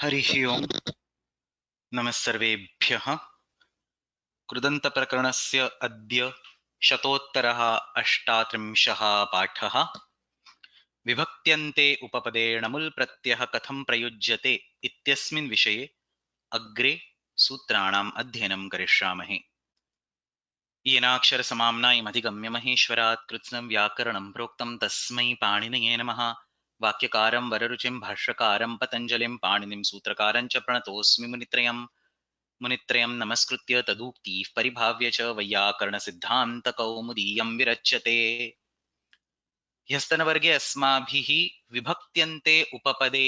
हरिः ओम् नमः सर्वेभ्यः। कृदन्तप्रकरणस्य अद्य शतोत्तरः अष्टात्रिंशः पाठः। विभक्त्यन्ते उपपदे णमुल् प्रत्ययः कथं प्रयुज्यते इत्यस्मिन् विषये अग्रे सूत्राणाम् अध्ययनं करिष्यामः। येनाक्षरसमाम्नायमधिगम्य महेश्वरात् कृत्स्नं व्याकरणं प्रोक्तं तस्मै पाणिनये नमः। वाक्यकारं वररुचिं भाष्यकारं पतञ्जलिं पाणिनिं सूत्रकारं च प्रणतोऽस्मि मुनित्रयं नमस्कृत्य तदुक्तिः परिभाव्य च वैयाकरणसिद्धान्तकौमुदीयं विरच्यते। ह्यस्तनवर्गे अस्माभिः विभक्त्यन्ते उपपदे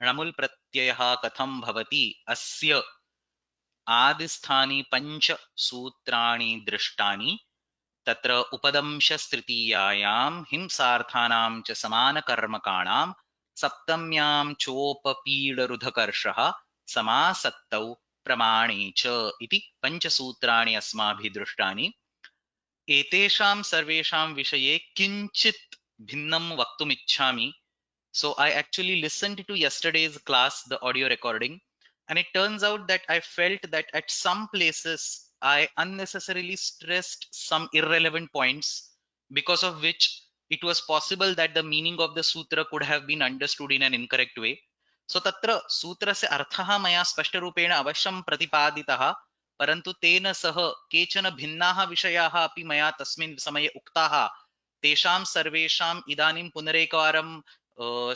णमुल् प्रत्ययः कथं भवति अस्य आदिस्थानि पञ्च सूत्राणि दृष्टानि। तत्र उपदंशस्तृतीयायां हिंसार्थानां च समानकर्मकाणां सप्तम्यां चोपपीडरुधकर्षः समासक्तौ प्रमाणे च इति पञ्चसूत्राणि अस्माभिः दृष्टानि। एतेषां सर्वेषां विषये किञ्चित् भिन्नं वक्तुमिच्छामि. So I actually listened to yesterday's class, the audio recording, and it turns out that I felt that at some places I unnecessarily stressed some irrelevant points, because of which it was possible that the meaning of the sutra could have been understood in an incorrect way. So तत्र सूत्रस्य अर्थः मया स्पष्टरूपेण अवश्यं प्रतिपादितः, परन्तु तेन सह केचन भिन्नाः विषयाः अपि मया तस्मिन् समये उक्ताः। तेषां सर्वेषाम् इदानीं पुनरेकवारं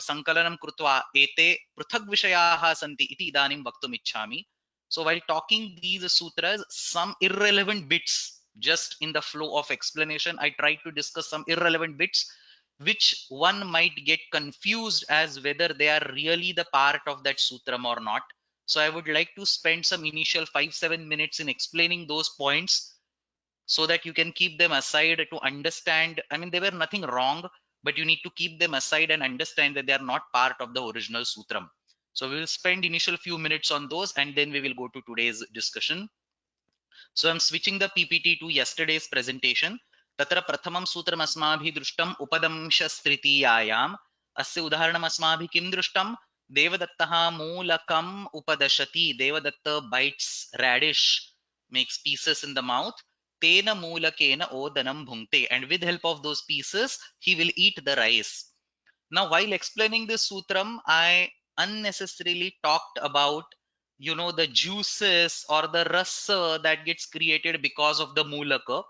संकलनं कृत्वा एते पृथक् विषयाः सन्ति इति इदानीं वक्तुम् इच्छामि. So while talking these sutras, some irrelevant bits, just in the flow of explanation, I tried to discuss some irrelevant bits which one might get confused as whether they are really the part of that sutram or not. So I would like to spend some initial 5-7 minutes in explaining those points, so that you can keep them aside to understand. I mean, they were nothing wrong, but you need to keep them aside and understand that they are not part of the original sutram. So we will spend initial few minutes on those, and then we will go to today's discussion. So I'm switching the PPT to yesterday's presentation. तत्र प्रथमं सूत्रम् अस्माभिः दृष्टम् उपदंशस्तृतीयायाम्. अस्य उदाहरणम् अस्माभिः किं दृष्टम्? देवदत्तः मूलकम् उपदशति. Devdutt bites radish, makes pieces in the mouth. तेन मूलकेन ओदनं भुङ्क्ते, and with help of those pieces he will eat the rice. Now while explaining this sutram, I unnecessarily talked about, the juices or the rasa that gets created because of the mulaka.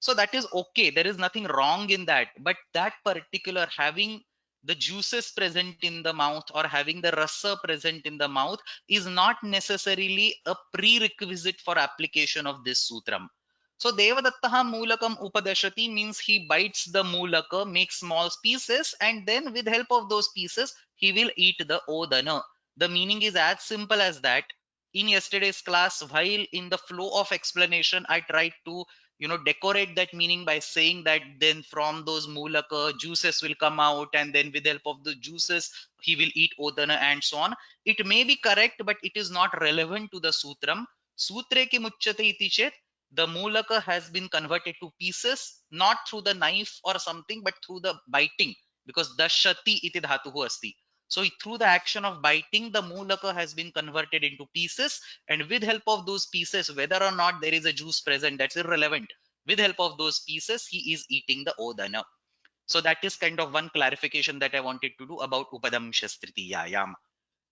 So that is okay, there is nothing wrong in that, but that particular having the juices present in the mouth or having the rasa present in the mouth is not necessarily a prerequisite for application of this sutram. So Devadattaha Mulakam Upadashati means he bites the mulaka, makes small pieces, and then with help of those pieces, he will eat the odana. The meaning is as simple as that. In yesterday's class, while in the flow of explanation, I tried to decorate that meaning by saying that then from those mulaka juices will come out, and then with help of the juices he will eat odana and so on. It may be correct, but it is not relevant to the sutram. Sutre ki muchyate iti chet, the mulaka has been converted to pieces, not through the knife or something, but through the biting, because dashati iti dhatuhu asti. So through the action of biting, the mulaka has been converted into pieces, and with help of those pieces, whether or not there is a juice present, that's irrelevant. With help of those pieces, he is eating the odana. So that is kind of one clarification that I wanted to do about upadamshastritiyayam.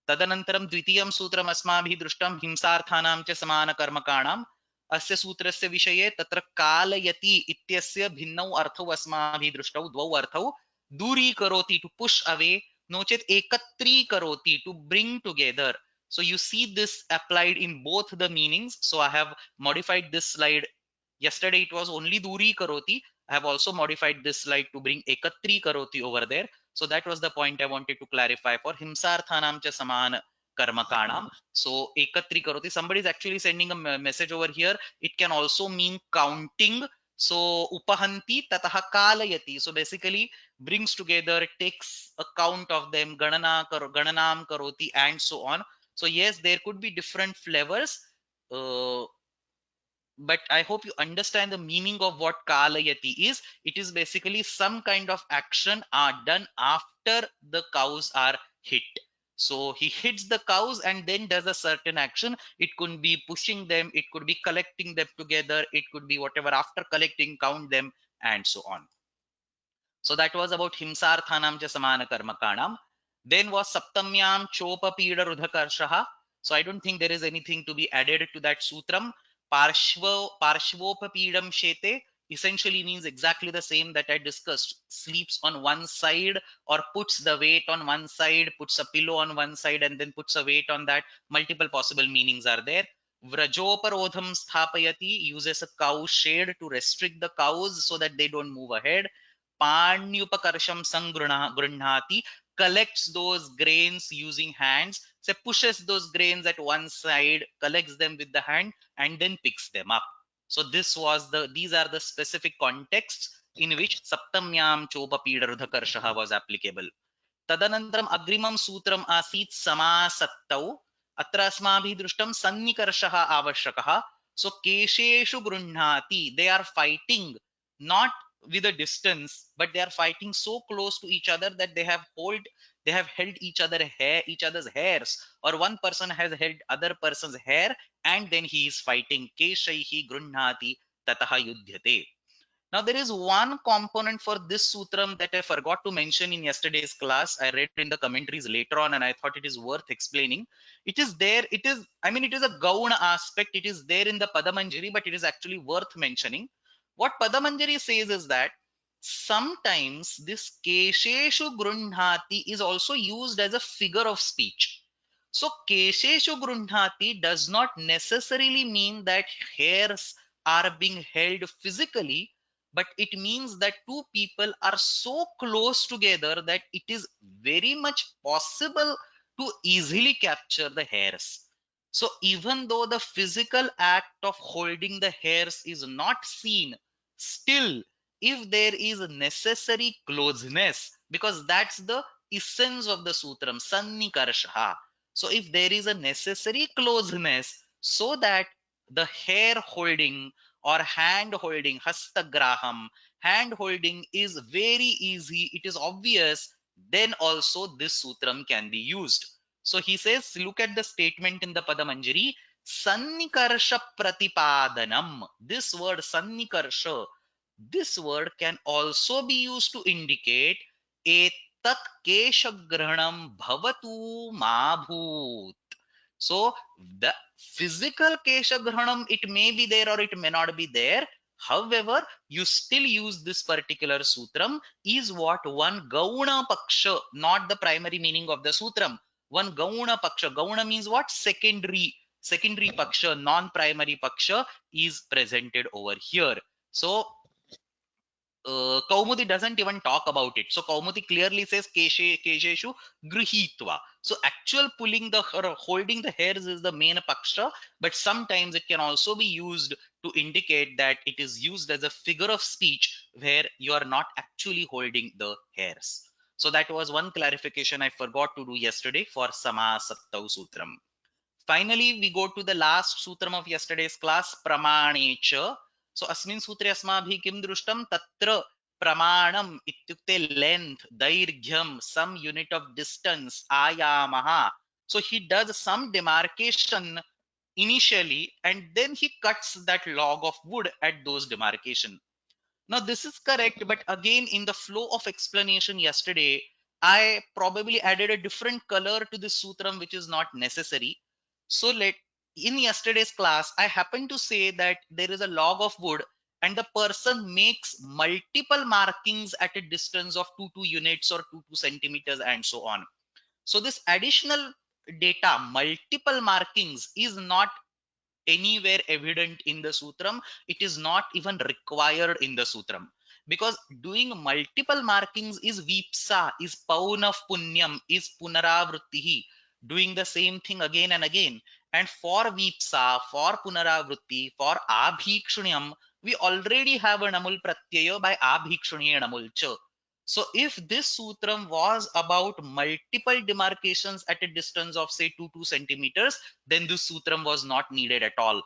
तदनन्तरं द्वितीयं सूत्रम् अस्माभिः दृष्टं हिंसार्थानां च समानकर्मकाणाम्. अस्य सूत्रस्य विषये तत्र कालयति इत्यस्य भिन्नौ अर्थौ अस्माभिः दृष्टौ. द्वौ अर्थौ. दूरीकरोति, टु पुश अवे, नो चेत् एकत्रीकरोति, to bring together. So you see this applied in both the meanings. So I have modified this slide. Yesterday it was only duri karoti. I have also modified this slide to bring ekatri karoti over there. So that was the point I wanted to clarify for himsarthanam cha saman karmakanam. So ekatri karoti. Somebody is actually sending a message over here. It can also mean counting. So upahanti tataha kalayati. So basically brings together, takes account of them, gananam karoti, and so on. So yes, there could be different flavors. But I hope you understand the meaning of what kalayati is. It is basically some kind of action are done after the cows are hit. So he hits the cows and then does a certain action. It could be pushing them, it could be collecting them together, it could be whatever. After collecting, count them, and so on. So that was about himsarthanam cha samana karmakanam. Then was saptamyam chopapida rudhakarshaha. So I don't think there is anything to be added to that sutram. Parshvopapidam shete essentially means exactly the same that I discussed. Sleeps on one side or puts the weight on one side, puts a pillow on one side and then puts a weight on that. Multiple possible meanings are there. Vrajoparodham sthapayati uses a cow shade to restrict the cows so that they don't move ahead. Panyupakarsham sangrunhati collects those grains using hands. So pushes those grains at one side, collects them with the hand, and then picks them up. So these are the specific contexts in which Saptamyam Chopapida Rudhakarshaha was applicable. तदनन्तरम् अग्रिमं सूत्रम् आसीत् समासक्तौ. अत्र अस्माभिः दृष्टं सन्निकर्षः आवश्यकः. So केशेषु गृह्णाति, they are fighting not with a distance, but they are fighting so close to each other that they have held each other's hairs, or one person has held other person's hair, and then he is fighting. Keshaihi गृह्णाति ततः युध्यते. Now, there is one component for this sutram that I forgot to mention in yesterday's class. I read in the commentaries later on and I thought it is worth explaining. It is there. It is a gauna aspect. It is there in the Padamanjari, but it is actually worth mentioning. What Padamanjari says is that sometimes this Kesheshu Grunhati is also used as a figure of speech. So Kesheshu Grunhati does not necessarily mean that hairs are being held physically, but it means that two people are so close together that it is very much possible to easily capture the hairs. So even though the physical act of holding the hairs is not seen, still if there is necessary closeness, because that's the essence of the sutram sannikarsha. So if there is a necessary closeness so that the hair holding or hand holding, hastagraham, hand holding is very easy, it is obvious, then also this sutram can be used. So he says, look at the statement in the Padamanjari, sannikarsha pratipadanam. This word sannikarsha, this word can also be used to indicate etat keshagrahanam bhavatu mabhut. So the physical keshagrahanam, it may be there or it may not be there. However, you still use this particular sutram is what one gauna paksha, not the primary meaning of the sutram. One gauna paksha. Gauna means what? Secondary paksha, non-primary paksha is presented over here. So Kaumudi doesn't even talk about it. So Kaumudi clearly says Kesheshu Grihitva. So actual pulling the or holding the hairs is the main paksha, but sometimes it can also be used to indicate that it is used as a figure of speech where you are not actually holding the hairs. So that was one clarification I forgot to do yesterday for Samasaktau Sutram. Finally, we go to the last sutram of yesterday's class, Pramanecha. So अस्मिन् सूत्रे अस्माभिः किं दृष्टं तत्र प्रमाणम् इत्युक्ते length, दैर्घ्यं, some unit of distance, आयामः. So he does some demarcation initially and then he cuts that log of wood at those demarcation. Now this is correct, but again in the flow of explanation yesterday, I probably added a different color to this sutram which is not necessary. So in yesterday's class, I happened to say that there is a log of wood and the person makes multiple markings at a distance of 2 units or 2 centimeters and so on. So this additional data, multiple markings, is not anywhere evident in the sutram. It is not even required in the sutram, because doing multiple markings is vipsa, is pauna punyam, is punaravrittihi, doing the same thing again and again. And for vipsa, for punaravritti, for abhikshunyam, we already have a namul pratyaya by abhikshunye namul cha. So if this sutram was about multiple demarcations at a distance of say 2 centimeters, then this sutram was not needed at all.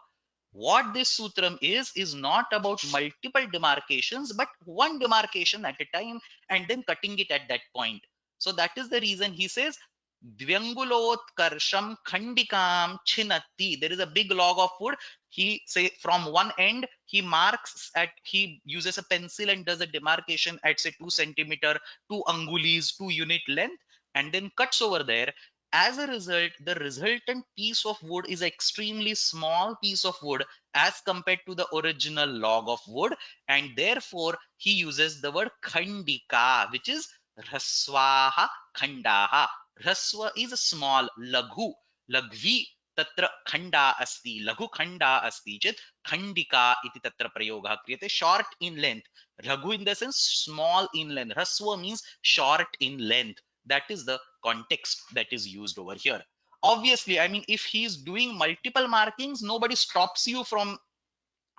What this sutram is not about multiple demarcations, but one demarcation at a time and then cutting it at that point. So that is the reason he says Dvyangulotkarsham khandikam chinatti. There is a big log of wood. He say from one end, he marks at, he uses a pencil and does a demarcation at say 2 centimeter, 2 angulis, 2 unit length, and then cuts over there. As a result, the resultant piece of wood is an extremely small piece of wood as compared to the original log of wood, and therefore he uses the word khandika, which is hraswaha khandaha. ह्रस्व is small, लघु, लघ्वी तत्र खण्डा अस्ति, लघु खण्डा अस्ति चेत् खण्डिका इति तत्र प्रयोगः क्रियते. Short in length, लघु in the sense small in length, ह्रस्व means short in length. That is the context that is used over here. Obviously, I mean, if he is doing multiple markings, nobody stops you from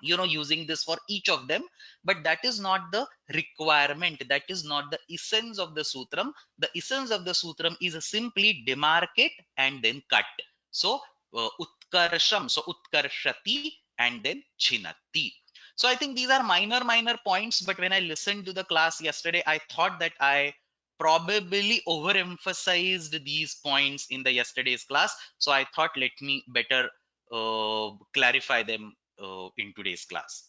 using this for each of them, but that is not the requirement, that is not the essence of the sutram. The essence of the sutram is simply demarcate and then cut. So utkarsham, so utkarshati and then chinati. So I think these are minor points, but when I listened to the class yesterday, I thought that I probably overemphasized these points in the yesterday's class, so I thought let me better clarify them in today's class.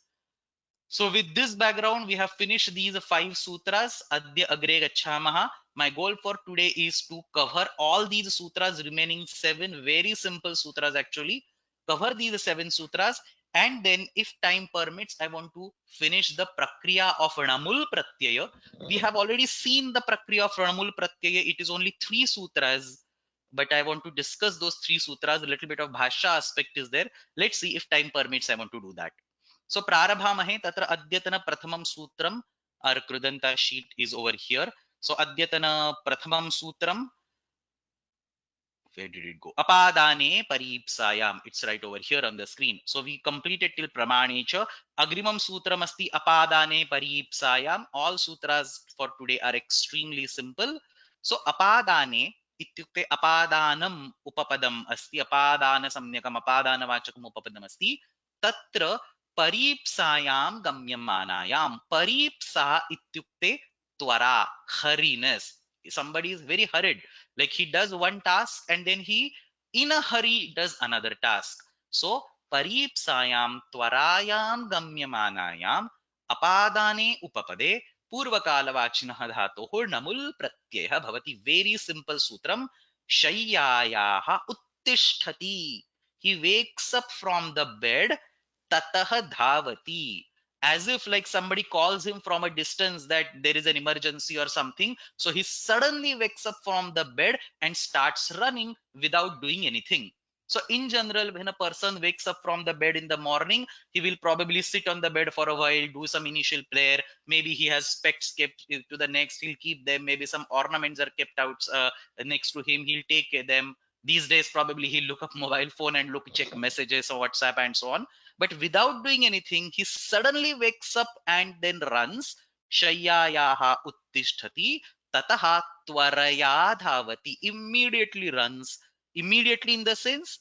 So with this background, we have finished these 5 sutras. Adya agre gacchamaha. My goal for today is to cover all these sutras, remaining 7 very simple sutras actually. Cover these 7 sutras, and then if time permits, I want to finish the prakriya of Ranamul Pratyaya. We have already seen the prakriya of Ranamul Pratyaya. It is only 3 sutras, but I want to discuss those 3 sutras. A little bit of bhasha aspect is there. Let's see if time permits, I want to do that. So prarabhamahe tatra adyatana prathamam sutram. Our Krudanta sheet is over here. So adyatana prathamam sutram. Where did it go? Apadane paripsayam. It's right over here on the screen. So we completed till pramanecha. Agrimam sutram asti apadane paripsayam. All sutras for today are extremely simple. So apadane इत्युक्ते अपादानम उपपदम अस्ति, अपादान सम्यकम अपादान वाचकम उपपदम अस्ति. तत्र परीप्सायाम गम्यमानायाम. परीप्सा इत्युक्ते त्वरा, hurriness. Somebody is very hurried, like he does one task and then he in a hurry does another task. So परीप्सायाम त्वरायाम गम्यमानायाम अपादाने उपपदे पूर्वकालवाचिनः धातोः णमुल् प्रत्ययः भवति. वेरी सिंपल सूत्रम. शय्यायाः उत्तिष्ठति. He wakes up from the bed. Tatah dhavati. As if like somebody calls him from a distance that there is an emergency or something. So he suddenly wakes up from the bed and starts running without doing anything. So in general, when a person wakes up from the bed in the morning, he will probably sit on the bed for a while, do some initial prayer. Maybe he has specs kept to the next, he'll keep them. Maybe some ornaments are kept out next to him, he'll take them. These days, probably he'll look up mobile phone and check messages or WhatsApp and so on. But without doing anything, he suddenly wakes up and then runs. Shayyayaha uttisthati tataha tvaraya dhavati. Immediately runs. Immediately in the sense,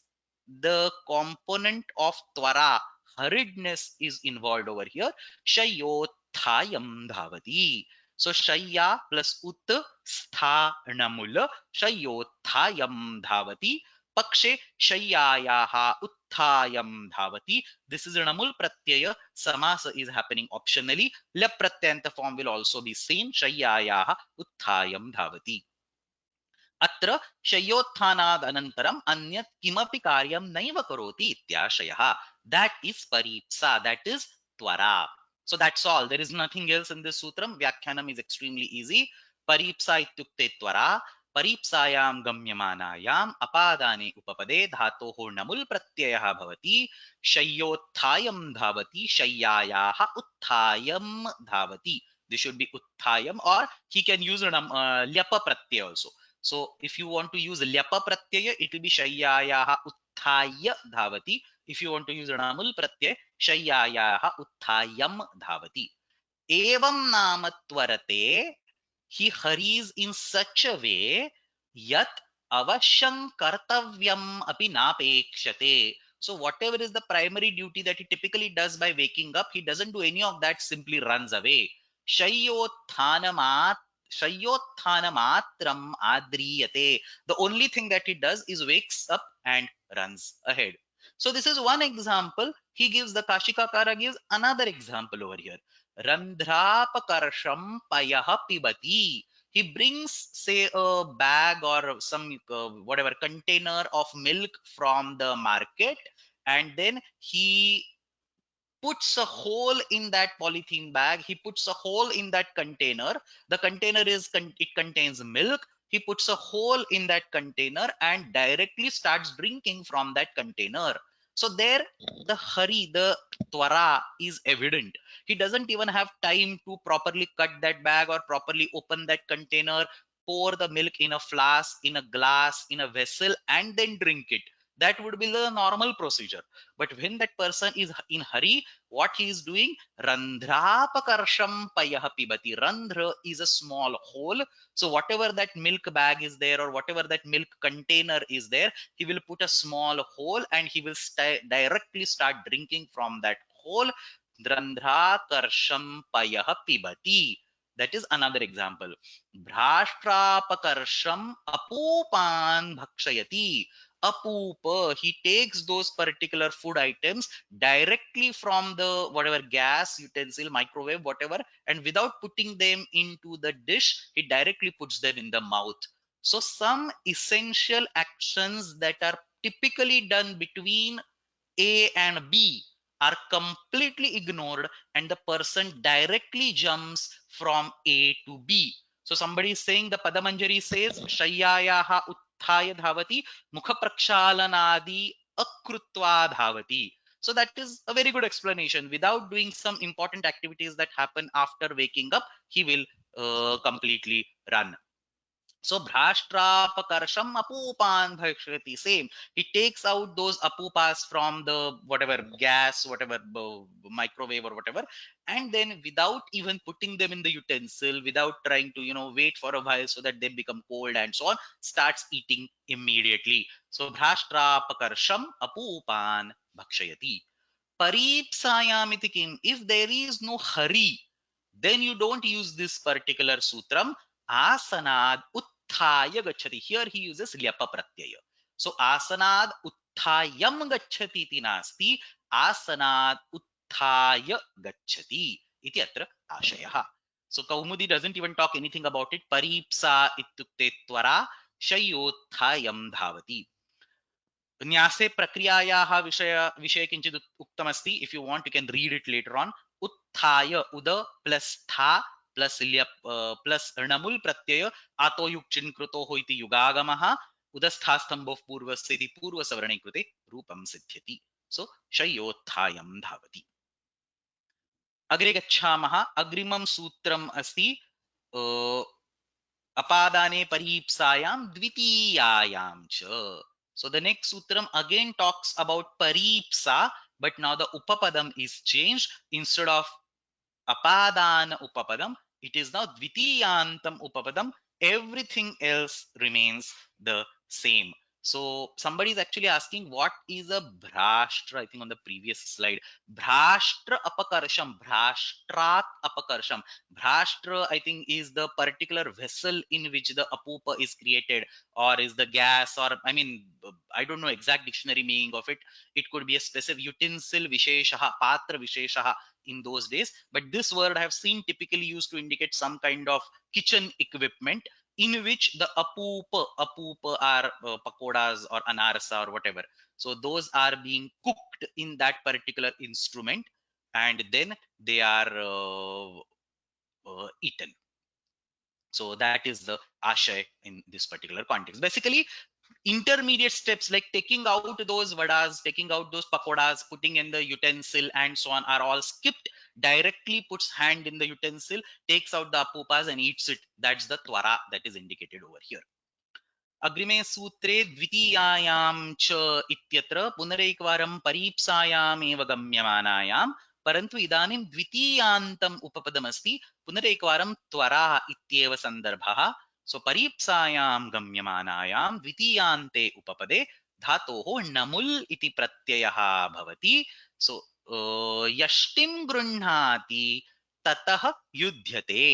the component of tvara, hurriedness, is involved over here. Shayyothayam dhavati. So shayya plus ut stha namula. Shayyothayam dhavati. Pakshe shayyayaha utthayam dhavati. This is namul pratyaya. Samasa is happening optionally. Lap pratyanta form will also be same. Shayyayaha utthayam dhavati. अत्र शय्योत्थानाद् अनन्तरम् अन्यत् किमपि कार्यं नैव करोति इत्याशयः. That is paripsa, that is twara. So that's all. There is nothing else in this sutram. Vyakhyanam is extremely easy. Paripsa ityukte twara. परीप्सायां गम्यमानायाम् अपादाने उपपदे धातोः णमुल् प्रत्ययः भवति. शय्योत्थायं धावति. शय्यायाः उत्थायं धावति. This should be उत्थायम, or he can use lyapa pratyaya also. So if you want to use lyapa pratyaya, it will be shayyayaha utthaya dhavati. If you want to use namul pratyaya, shayyayaha utthayam dhavati. Evam nama tvarate. He hurries in such a way yat avashyam kartavyam api napekshate. So whatever is the primary duty that he typically does by waking up, he doesn't do any of that, simply runs away. Shayyotthanamat Shayyotthanamatram adriyate. The only thing that it does is wakes up and runs ahead. So this is one example. He gives, the Kashikakara gives another example over here. Randhrapakarsham payah pibati. He brings, say, a bag or some whatever container of milk from the market, and then he puts a hole in that polythene bag. He puts a hole in that container. The container is it contains milk. He puts a hole in that container and directly starts drinking from that container. So there, the hurry, the twara is evident. He doesn't even have time to properly cut that bag or properly open that container, pour the milk in a flask, in a glass, in a vessel, and then drink it. That would be the normal procedure. But when that person is in hurry, what he is doing? Randhrapakarsham payah pibati. Randhra is a small hole. So whatever that milk bag is there, or whatever that milk container is there, he will put a small hole and he will directly start drinking from that hole. Randhrakarsham payah pibati. That is another example. Bhrashtrapakarsham apupan bhakshayati. Apupa, he takes those particular food items directly from the whatever gas utensil, microwave, whatever, and without putting them into the dish, he directly puts them in the mouth. So some essential actions that are typically done between A and B are completely ignored, and the person directly jumps from A to B. So somebody is saying, the Padamanjari says, Shayyayaha utthaya dhavati mukha prakshalanadi akrutva dhavati. So that is a very good explanation. Without doing some important activities that happen after waking up, he will completely run. So Bhrashtrapakarsham apupan bhakshati. Same. He takes out those apupas from the whatever gas, whatever microwave or whatever, and then without even putting them in the utensil, without trying to wait for a while so that they become cold and so on, starts eating immediately. So Bhrashtrapakarsham apupan bhakshayati. Paripsayamiti kim. If there is no hurry, then you don't use this particular sutram. Asanad utthaya gachati. Here he uses lyapa pratyaya. So asanad utthayam gachati iti nasti. Asanad utthaya gachati iti atra ashayah. So Kaumudi doesn't even talk anything about it. Paripsa ityukte twara shayothayam dhavati. न्यासे प्रक्रियायाः विषय किञ्चित् उक्तमस्ति. If you want you can read it later on. उत्थाय उद plus था plus ल्यप plus णमुल प्रत्यय आतो युक्चिन् कृतोः इति युगागमः उदस्थास्तम्भोः पूर्वस्य इति पूर्वसवर्णे कृते रूपं सिद्ध्यति. सो शय्योत्थायं धावति. अग्रे गच्छामः. अग्रिमं सूत्रम् अस्ति अपादाने परीप्सायां द्वितीयायां च. So the next sutram again talks about paripsa, but now the upapadam is changed. Instead of apadana upapadam, it is now dvitiyantam upapadam. Everything else remains the same. So somebody is actually asking, what is a bhrashtra? I think on the previous slide, bhrashtra apakarsham, bhrashtrat apakarsham. Bhrashtra, I think, is the particular vessel in which the apupa is created, or is the gas, or I mean, I don't know exact dictionary meaning of it. It could be a specific utensil visheshaha, patra visheshaha in those days, but this word I have seen typically used to indicate some kind of kitchen equipment in which the apupa are pakodas or anarsa or whatever. So those are being cooked in that particular instrument, and then they are eaten. So that is the ashay in this particular context. Basically, intermediate steps like taking out those vadas, taking out those pakodas, putting in the utensil and so on are all skipped. Directly puts hand in the utensil, takes out the apupas and eats it. That's the twara that is indicated over here. अग्रिमे सूत्रे द्वितीयायां च इत्यत्र पुनरेकवारं परीप्सायामेव गम्यमानायां, परन्तु इदानीं द्वितीयान्तम् उपपदमस्ति. पुनरेकवारं त्वरा इत्येव सन्दर्भः. सो परीप्सायां गम्यमानायां द्वितीयान्ते उपपदे धातोः णमुल् इति प्रत्ययः भवति. सो यष्टिं गृह्णाति ततः युध्यते.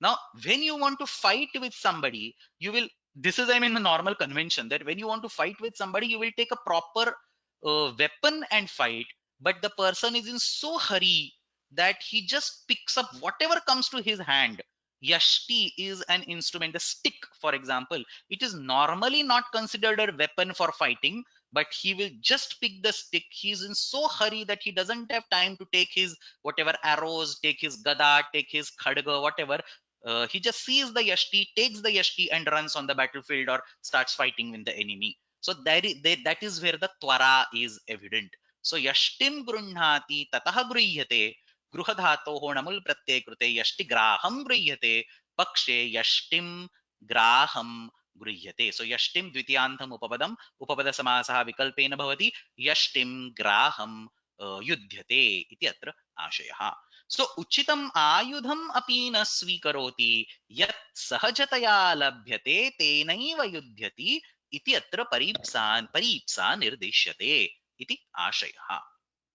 Now, when you want to fight with somebody, you will, this is, I mean, a normal convention that when you want to fight with somebody, you will take a proper weapon and fight. But the person is in so hurry that he just picks up whatever comes to his hand. Yashti is an instrument, the stick, for example. It is normally not considered a weapon for fighting, but he will just pick the stick. He's in so hurry that he doesn't have time to take his whatever arrows, take his gada, take his khadga, whatever. He just sees the yashti, takes the yashti, and runs on the battlefield or starts fighting with the enemy. So that is where the twara is evident. So yashtim grunhati tatah gृह्यते, गृहधातोः णमुल प्रत्यय कृते यष्टि ग्राहं गृह्यते, पक्षे यष्टिं ग्राहं गृह्यते. So yashtim द्वितीयांतम उपपदम, उपपद समासः विकल्पेन भवति, यष्टिं ग्राहं युध्यते इति अत्र आशयः. सो उचितम आयुधम अपि न स्वीकरोति, यत् सहजतया लभ्यते तेनैव युध्यति इति अत्र परीप्सा निर्दिश्यते इति आशयः.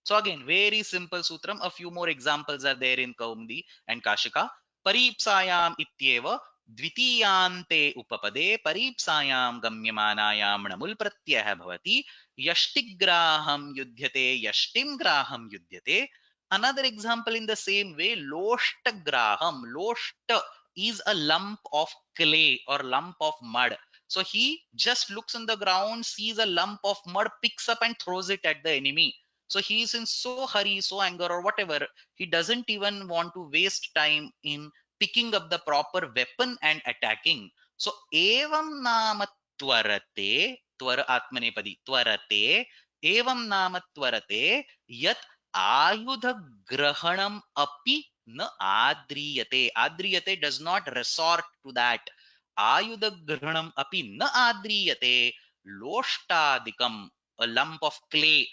So again, very simple sutram. A few more examples are there in Kaumdi and Kashika. Paripsayam ityeva द्वितीयान्ते उपपदे परीप्सायां गम्यमानायां णमुल प्रत्ययः भवति. यष्टिग्राहं युध्यते, यष्टिं ग्राहं युध्यते. Another example in the same way, loshtagraham. Loshta is a lump of clay or lump of mud. So he just looks in the ground, sees a lump of mud, picks up and throws it at the enemy. So he is in so hurry, so anger or whatever, he doesn't even want to waste time in picking up the proper weapon and attacking. So evam nama tvarate, twara atmanepadi, tvarate, evam nama tvarate, yat ayudha grahanam api na adriyate. Adriyate does not resort to that. Ayudha grahanam api na adriyate. Loshtadikam, a lump of clay.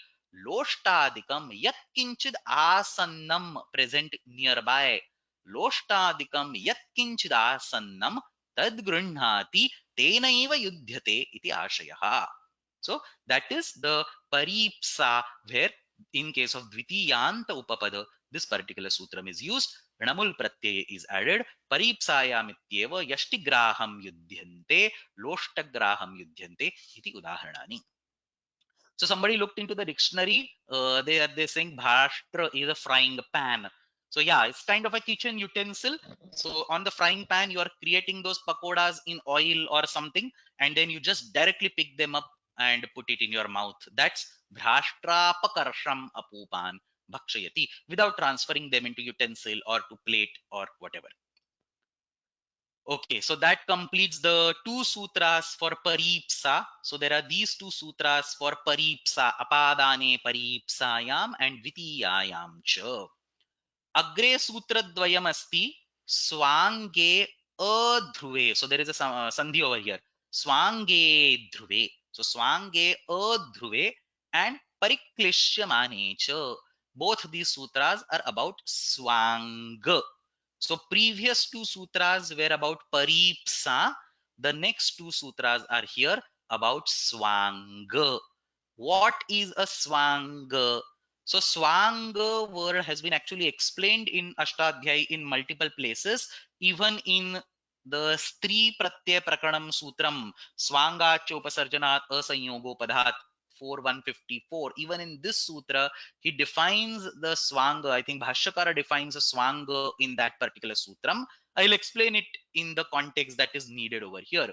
Loshtadikam yat kinchid asannam, present nearby. Loshtadikam yat kinchid asannam tad grunhati tenaiva yudhyate iti ashayah. So that is the paripsa, where in case of dvitiyanta upapada, this particular sutram is used. णमुल pratyay is added. Paripsayamityeva yashtigraham yudhyante, loshtagraham yudhyante iti udaharanani. So somebody looked into the dictionary. They're saying bhashtra is a frying pan. So yeah, it's kind of a kitchen utensil. So on the frying pan, you are creating those pakodas in oil or something, and then you just directly pick them up and put it in your mouth. That's bhrashtra pakarsham apupan bhakshayati, without transferring them into utensil or to plate or whatever. Okay, so that completes the two sutras for paripsa. So there are these two sutras for paripsa, apadane paripsayam and vitiyayam cha. Agre sutra dvayam asti, swange adhruve. So there is a sandhi over here. Swange dhruve. So swange adhruve and pariklishyamane cha. Both these sutras are about swanga. So previous two sutras were about paripsa. The next two sutras are here about swanga. What is a swanga? So swanga word has been actually explained in Ashtadhyay in multiple places. Even in the Stri Pratyay Prakaranam Sutram, swanga chopasarjanat asanyogo padhat 4154. Even in this sutra, he defines the swanga. I think Bhashyakara defines a swanga in that particular sutram. I'll explain it in the context that is needed over here.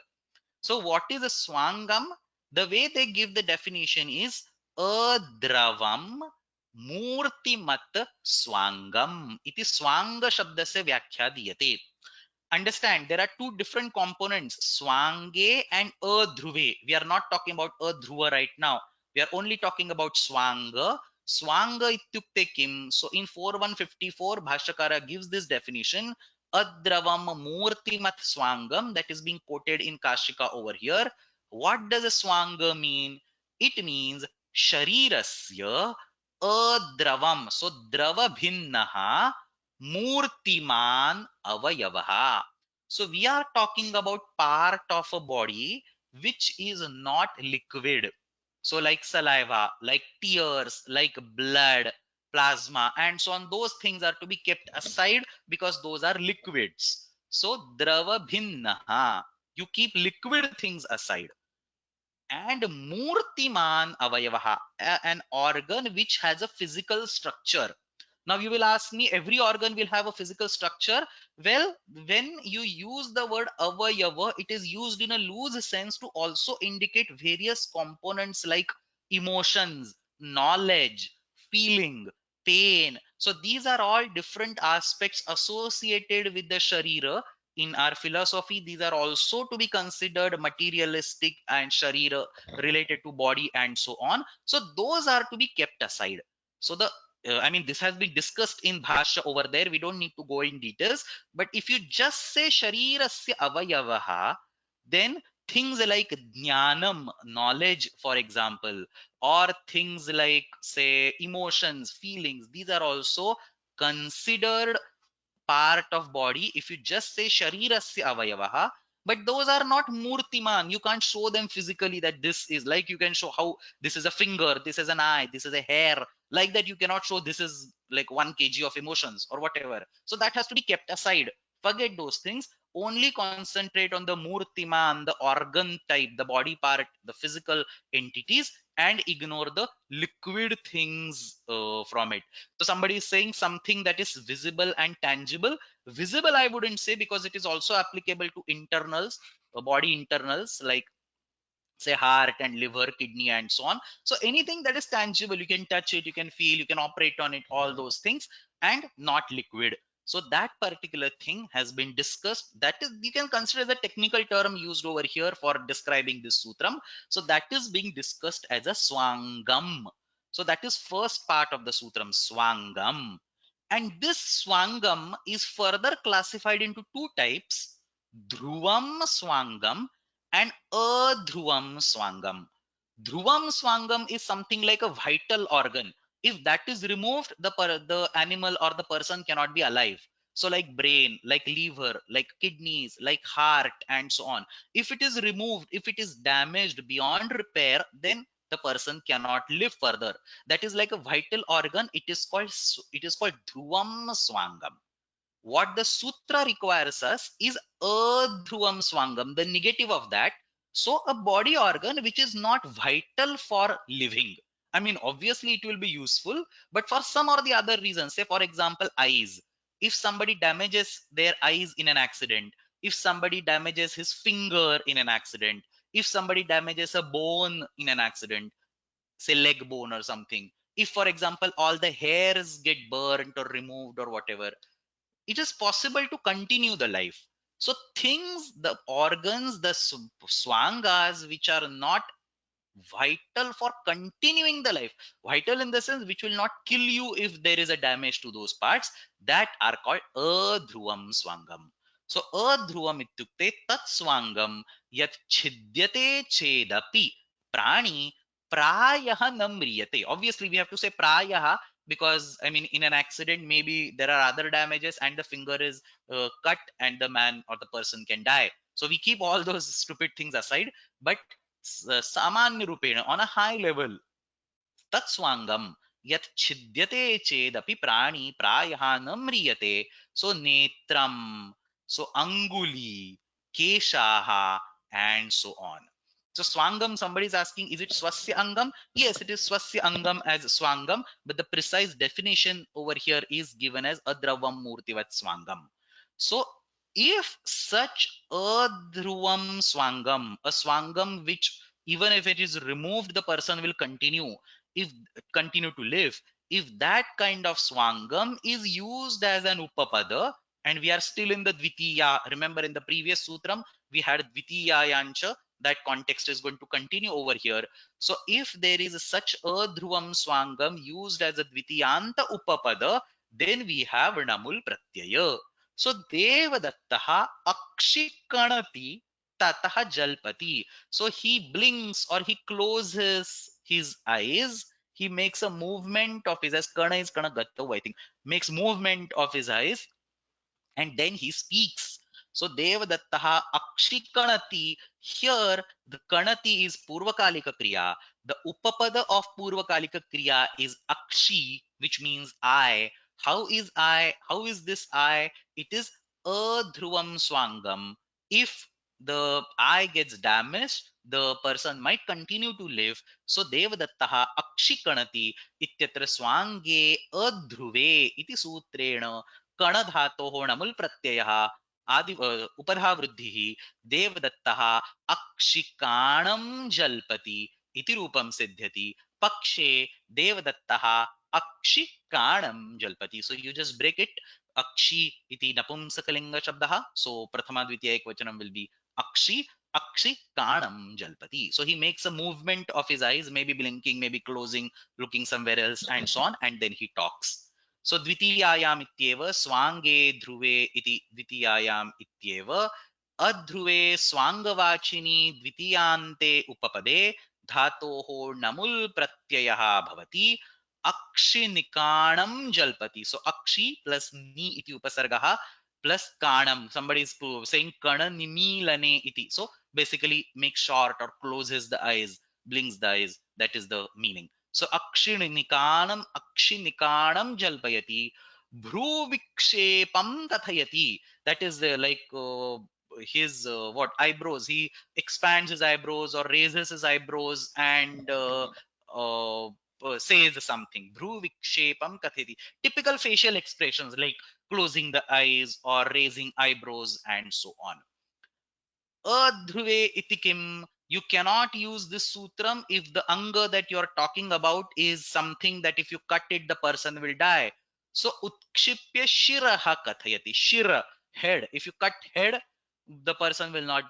So what is a swangam? The way they give the definition is adravam murtimat swangam. Iti swanga shabdasya vyakhya diyate. Understand, there are two different components, swange and adhruve. We are not talking about adhruva right now. We are only talking about swanga. Swanga ityukte kim. So in 4154, Bhashyakara gives this definition. Adravam murtimat swangam, that is being quoted in Kashika over here. What does a swanga mean? It means sharirasya adravam. So drava bhinnaha murtiman avayavaha. So we are talking about part of a body which is not liquid. So like saliva, like tears, like blood, plasma, and so on. Those things are to be kept aside because those are liquids. So drava bhinnaha. You keep liquid things aside. And murtiman avayavaha, an organ which has a physical structure. Now you will ask me, every organ will have a physical structure. Well, when you use the word avayava, it is used in a loose sense to also indicate various components like emotions, knowledge, feeling, pain. So these are all different aspects associated with the sharira. In our philosophy, these are also to be considered materialistic and sharira, related to body and so on. So those are to be kept aside. So the I mean, this has been discussed in Bhashya over there. We don't need to go in details. But if you just say Sharirasya Avayavaha, then things like Jnanam, knowledge, for example, or things like, say, emotions, feelings, these are also considered part of body if you just say sharirasya avayavaha. But those are not murtiman. You can't show them physically that this is, like you can show how this is a finger, this is an eye, this is a hair. Like that you cannot show this is like 1 kg of emotions or whatever. So that has to be kept aside. Forget those things. Only concentrate on the murtiman, the organ type, the body part, the physical entities, and ignore the liquid things from it. So somebody is saying something that is visible and tangible. Visible, I wouldn't say, because it is also applicable to internals, body internals, like say heart and liver, kidney, and so on. So anything that is tangible, you can touch it, you can feel, you can operate on it, all those things, and not liquid. So that particular thing has been discussed. That is, you can consider the technical term used over here for describing this sutram. So that is being discussed as a swangam. So that is first part of the sutram, swangam. And this swangam is further classified into two types: dhruvam swangam and adhruvam swangam. Dhruvam swangam is something like a vital organ. If that is removed, the animal or the person cannot be alive. So like brain, like liver, like kidneys, like heart, and so on. If it is removed, if it is damaged beyond repair, then the person cannot live further. That is like a vital organ. It is called dhruvam swangam. What the sutra requires us is adhruvam swangam, the negative of that. So a body organ which is not vital for living. I mean, obviously it will be useful, but for some or the other reason, say for example, eyes. If somebody damages their eyes in an accident, if somebody damages his finger in an accident, if somebody damages a bone in an accident, say leg bone or something, if for example all the hairs get burnt or removed or whatever, it is possible to continue the life. So things, the organs, the swangas which are not vital for continuing the life, vital in the sense which will not kill you if there is a damage to those parts, that are called adhruvam swangam. So adhruvam ityukte tat swangam yat chidyate chedapi prani prayah namriyate. Obviously we have to say prayah, because I mean, in an accident maybe there are other damages and the finger is cut and the man or the person can die. So we keep all those stupid things aside. But सामान्य रूपेण on a high level, तत्स्वांगम यत् छिद्यते चेदपि प्राणी प्रायः न म्रियते. So netram, so anguli, keshaha, and so on. So swangam, somebody is asking, is it swasya angam? Yes, it is swasya angam as swangam, but the precise definition over here is given as adravam murtivat swangam. So if such adhruvam swangam, a swangam which even if it is removed, the person will if continue to live. If that kind of swangam is used as an upapada, and we are still in the dvitiya, remember in the previous sutram we had dvitiya yancha, that context is going to continue over here. So if there is such a dhruvam swangam used as a dvitiyanta upapada, then we have namul pratyaya. So devadattaha akshikanati tataha jalpati. So he blinks or he closes his eyes. He makes a movement of his eyes. Kana is kana gattav, I think. Makes movement of his eyes, and then he speaks. So Devadattaha Akshikanati. Here the Kanati is Purvakalika Kriya. The Upapada of Purvakalika Kriya is Akshi, which means I. How is I? How is this I? It is adhruvam swangam. If the eye gets damaged, the person might continue to live. So Devadattaha akshikanati ityatra swange adhruve iti sutrena kanadhatoho namul pratyayah आदि उपधा वृद्धि देवदत्तः अक्षिकाणं जल्पति इति रूपं सिद्ध्यति पक्षे देवदत्तः अक्षिकाणं जल्पति so you just break it अक्षि इति नपुंसकलिंग शब्दः सो प्रथमा द्वितीया एकवचनं विल बी अक्षि अक्षिकाणं जल्पति so he makes a movement of his eyes maybe blinking maybe closing looking somewhere else and so on and then he talks so द्वितीयायाम् इत्येव स्वाङ्गे ध्रुवे इति द्वितीयायाम् इत्येव अध्रुवे स्वाङ्गवाचिनि द्वितीयान्ते उपपदे धातोः णमुल् प्रत्ययः भवति अक्षिनिकाणं जल्पति so अक्षि plus नि इति उपसर्गः plus काणं somebody is saying kana nimilane iti so basically make short or closes the eyes blinks the eyes that is the meaning so akshinikanam jalpayati bhruvikshepam kathayati that is like his what eyebrows he expands his eyebrows or raises his eyebrows and says something bhruvikshepam kathayati typical facial expressions like closing the eyes or raising eyebrows and so on adhruve itikim you cannot use this sutram if the anga that you are talking about is something that if you cut it the person will die so utkshipya shiraha kathayati shira head if you cut head the person will not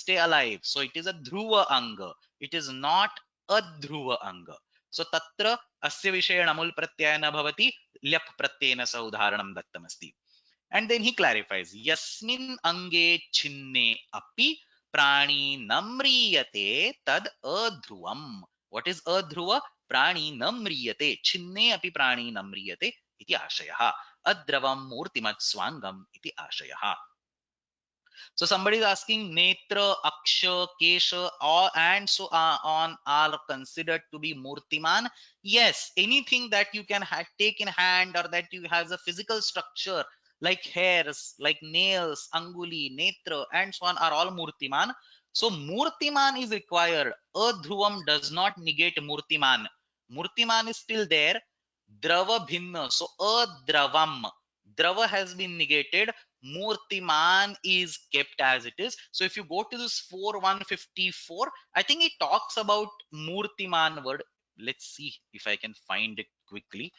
stay alive so it is a dhruva anga it is not a dhruva anga so tatra asya vishayena amul pratyayana bhavati lyap pratyena sa udaharanam dattamasti and then he clarifies yasmin ange chinne api prani namriyate tad adhruvam what is adhruva prani namriyate chinne api prani namriyate iti ashayah adravam murtimat swangam iti ashayah so somebody is asking netra, aksha, kesha, all and so on are considered to be murtiman. Yes, anything that you can take in hand or that you has a physical structure like hairs, like nails, anguli, netra, and so on are all murtiman. So murtiman is required. Adhruvam does not negate murtiman. Murtiman is still there. Drava bhinna. So adravam. Drava has been negated Murtiman is kept as it is. So if you go to this 4154, I think it talks about Murtiman word. Let's see if I can find it quickly.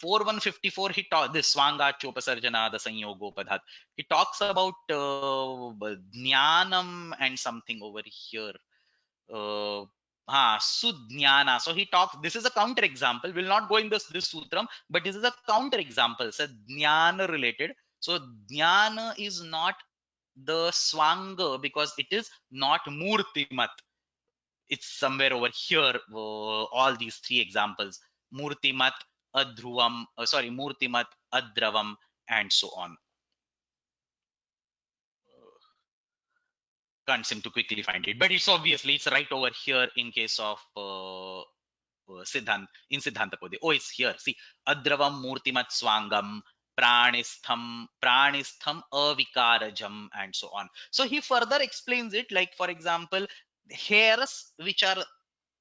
4154 he talks this swanga chopasarjana the sanyogopadhat he talks about jnanam and something over here uh, sudhyana. So he talks. This is a counter example. We'll not go in this sutram, but this is a counter example. So jnana related. So jnana is not the swanga because it is not murtimat. It's somewhere over here. All these three examples: murtimat, adhruvam. Sorry, murtimat, adravam, and so on. Can't seem to quickly find it, but it's obviously it's right over here in case of Siddhant in Siddhanta Podi. Oh, it's here. See, Adravam Murtimat Swangam, Pranistham Avikarajam, and so on. So he further explains it, like for example, hairs which are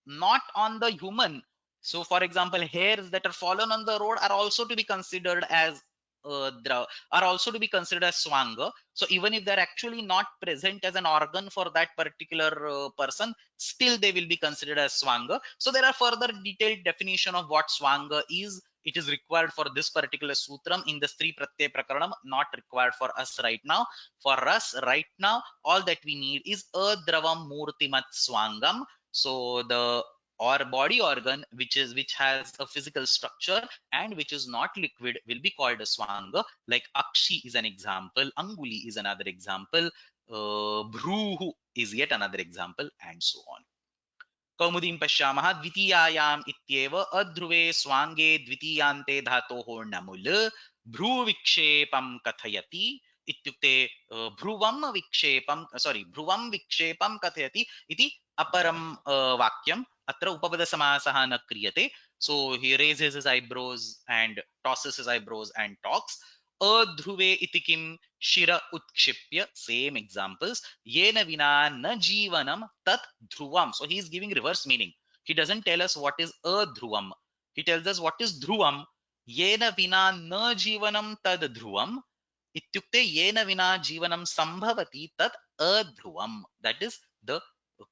not on the human. So, for example, hairs that are fallen on the road are also to be considered as are also to be considered as swanga. So even if they're actually not present as an organ for that particular person, still they will be considered as swanga. So there are further detailed definition of what swanga is. It is required for this particular sutram in the Stri Pratyay Prakaranam, not required for us right now. For us right now, all that we need is Adravam Murtimat Swangam. So the or body organ which has a physical structure and which is not liquid will be called a swanga. Like akshi is an example, anguli is another example, bhruhu is yet another example, and so on. कौमुदीं पश्यामः द्वितीयायाम् इत्येव अध्रुवे स्वाङ्गे द्वितीयान्ते धातोः णमुल् भ्रूविक्षेपं कथयति इत्युक्ते भ्रुवं विक्षेपं कथयति इति अपरं वाक्यम् अत्र उपपदसमासः न क्रियते so he raises his eyebrows and tosses his eyebrows and talks अध्रुवे इति किं शिर उत्क्षिप्य same examples येन विना न जीवनम tat dhruvam. So he is giving reverse meaning. He doesn't tell us what is adhruvam. He tells us what is dhruvam. येन विना न जीवनम tad dhruvam इत्युक्ते येन विना जीवनम संभवति तत् अध्रुवम. That is the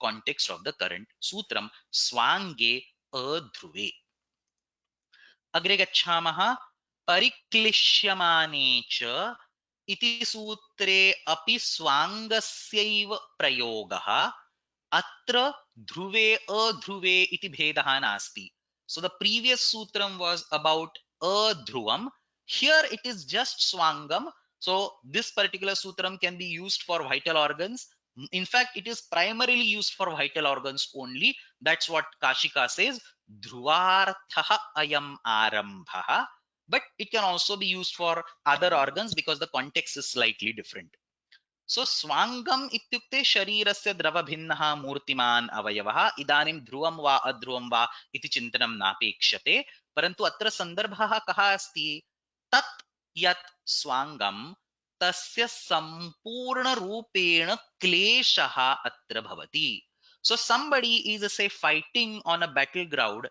context of the current sutram. स्वांगे अध्रुवे. अग्रे गच्छामः. परिक्लिश्यमाने च इति सूत्रे अपि स्वाङ्गस्यैव प्रयोगः. अत्र ध्रुवे अध्रुवे इति भेदः नास्ति. So the previous sutram was about adhruvam. Here it is just swangam. So this particular sutram can be used for vital organs. In fact, it is primarily used for vital organs only. That's what Kashika says. Dhruvarthaha ayam arambhaha. But it can also be used for other organs because the context is slightly different. सो स्वांगम इत्युक्ते शरीरस्य द्रवभिन्नः मूर्तिमान् अवयवः. इदानीं ध्रुवं वा अध्रुवं वा इति चिन्तनं नापेक्षते. परन्तु अत्र सन्दर्भः कः अस्ति? तत् यत् स्वांगं तस्य सम्पूर्णरूपेण क्लेशः अत्र भवति. So somebody is say fighting on a battleground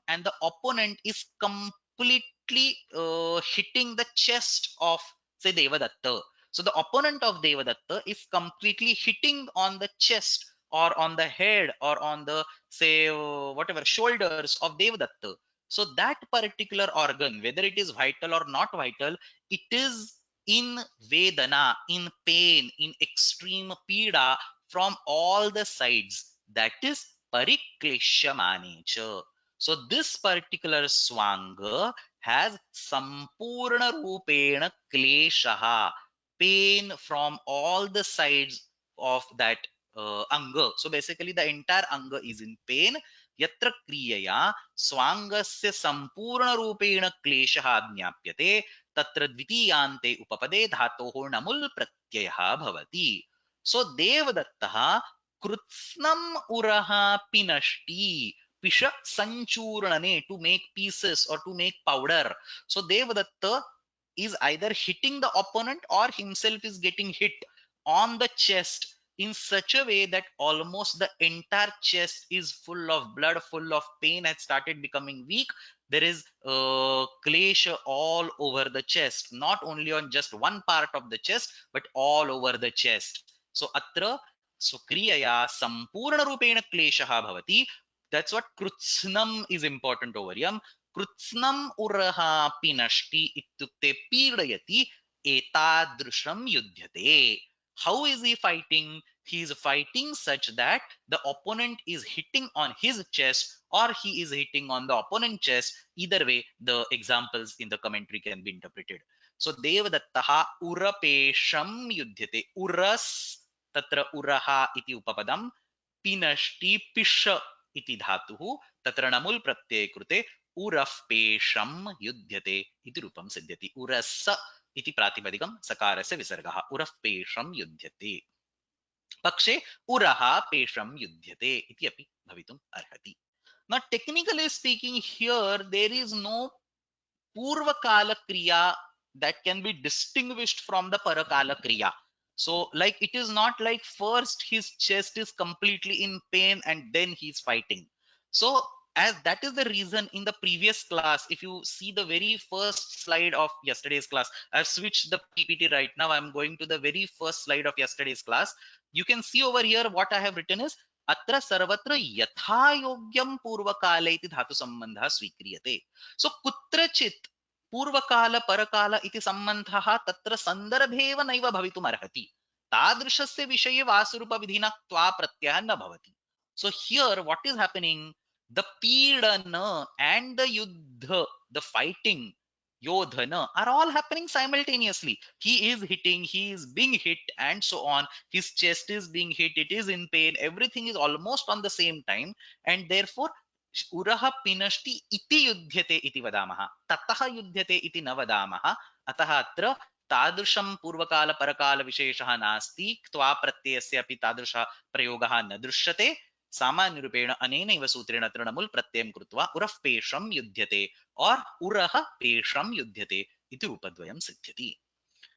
and the opponent is completely hitting the chest of say Devadatta. So the opponent of Devadatta is completely hitting on the chest or on the head or on the say whatever shoulders of Devadatta. So that particular organ, whether it is vital or not vital, it is in Vedana, in pain, in extreme pida from all the sides. That is Pariklishyamane cha. So this particular swanga has Sampurna Rupena Kleshaha, pain from all the sides of that anga. So basically the entire anga is in pain. Yatra kriyaya swangasya sampurna rupena kleshah ज्ञाप्यते तत्र द्वितीयान्ते उपपदे धातोः नमुल् प्रत्ययः भवति. So Devadattah कृत्स्नम् उरः पिनष्टि पिश sanchurnane, to make pieces or to make powder. So Devadatta is either hitting the opponent or himself is getting hit on the chest in such a way that almost the entire chest is full of blood, full of pain, has started becoming weak. There is klesha all over the chest, not only on just one part of the chest but all over the chest. So atra so kriyaya sampurna rupena kleshah bhavati. That's what krutsnam is important over here. कृत्स्नम् उरहा पिनष्टि इत्युक्ते पीडयति एतादृशं युध्यते. How is he fighting? He is fighting such that the opponent is hitting on his chest or he is hitting on the opponent's chest. Either way, the examples in the commentary can be interpreted. So Devadattaha urapesham yudhyate. Uras tatra uraha iti upapadam. पिनष्टि पिश इति धातुः तत्र नमुल् प्रत्यये कृते उरःपेशं युध्यते इति रूपं सिद्ध्यति. उरस्स इति प्रातिपदिकं सकारस्य विसर्गः. उरःपेशं युध्यते. पक्षे उरः पेशं युध्यते इति अपि भवितुम् अर्हति. Now technically speaking, here there is no purvakala kriya that can be distinguished from the parakala kriya. So like it is not like first his chest is completely in pain and then he's fighting. So as that is the reason in the previous class, if you see the very first slide of yesterday's class, I've switched the PPT right now. I'm going to the very first slide of yesterday's class. You can see over here what I have written is अत्र सर्वत्र यथा योग्यं पूर्वकाले इति धातु सम्बन्धः स्वीक्रियते. सो कुत्रचित् पूर्वकाल परकाल इति सम्बन्धः तत्र सन्दर्भेव नैव भवितुम् अर्हति. तादृशस्य विषये वासरूपविधिना त्वा प्रत्ययः न भवति. So here what is happening? The pidana and the yuddha, the fighting, yodhana are all happening simultaneously. He is hitting, he is being hit and so on. His chest is being hit, it is in pain. Everything is almost on the same time and therefore उरः पिनष्टि इति युध्यते इति वदामः. ततः युध्यते इति न वदामः. अतः अत्र तादृशं पूर्वकाल परकाल विशेषः नास्ति. क्त्वा प्रत्ययस्य अपि तादृशः प्रयोगः न दृश्यते. सामान्य रूपेण अनेनैव सूत्रेण अत्र नमुल् प्रत्ययं कृत्वा उरः पेशं युध्यते और उरः पेशं युध्यते इति रूपद्वयं सिद्ध्यति.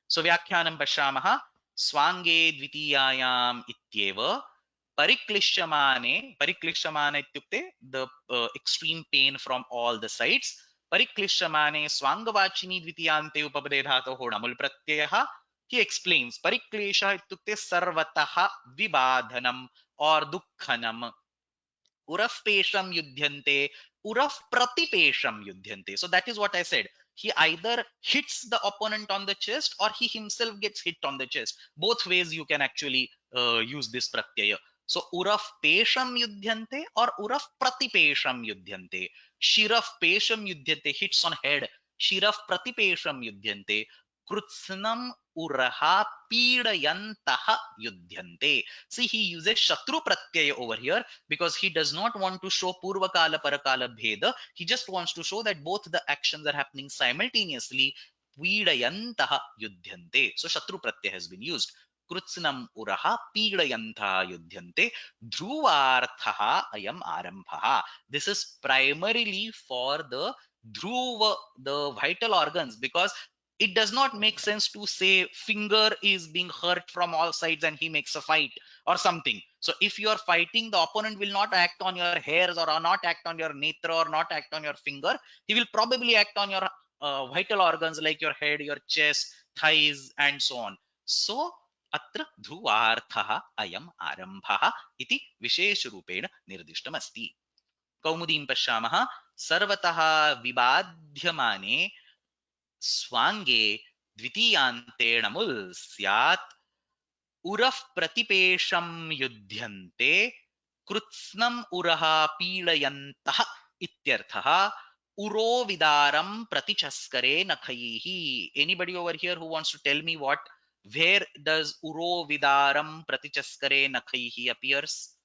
सो व्याख्यानं पश्यामः. स्वाङ्गे द्वितीयायाम् इत्येव परिक्लिश्यमाने, परिक्लिश्यमाने इत्युक्ते the extreme pain from all the sides, परिक्लिश्यमाने स्वाङ्गवाचिनी द्वितीयान्ते उपपदे धातोः णमुल् प्रत्ययः. he explains परिक्लेशः इत्युक्ते सर्वतः विबाधनम् और दुःखनम्. uraf pesham yudhyante, uraf pratipesham yudhyante. So that is what I said. He either hits the opponent on the chest or he himself gets hit on the chest. Both ways you can actually use this pratyaya. So uraf pesham yudhyante or uraf pratipesham yudhyante. Shiraf pesham yudhyante, hits on head. Shiraf pratipesham yudhyante. Krutsnam uraha pidayantaha yudhyante. See, he uses shatru pratyaya over here because he does not want to show purvakala parakala bheda. He just wants to show that both the actions are happening simultaneously. Pidayantaha yudhyante. So shatru pratyaya has been used. Krutsnam uraha pidayantaha yudhyante. Dhruvarthaha ayam arambhaha. This is primarily for the dhruva, the vital organs, because it does not make sense to say finger is being hurt from all sides and he makes a fight or something. So if you are fighting, the opponent will not act on your hairs or not act on your netra or not act on your finger. He will probably act on your vital organs like your head, your chest, thighs, and so on. So अत्र ध्रुवार्थः अयम् आरम्भः इति विशेषरूपेण निर्दिष्टमस्ति. कौमुदीं पश्यामः. सर्वतः विबाध्यमाने स्वाङ्गे द्वितीयान्ते णमुल् स्यात् उरः प्रतिपेशं युध्यन्ते कृत्स्नम् उरः पीडयन्तः इत्यर्थः. उरो विदारं प्रतिचस्करे नखैः. Anybody over here who wants to tell me where does uro vidaram pratichaskare nakhaihi appears?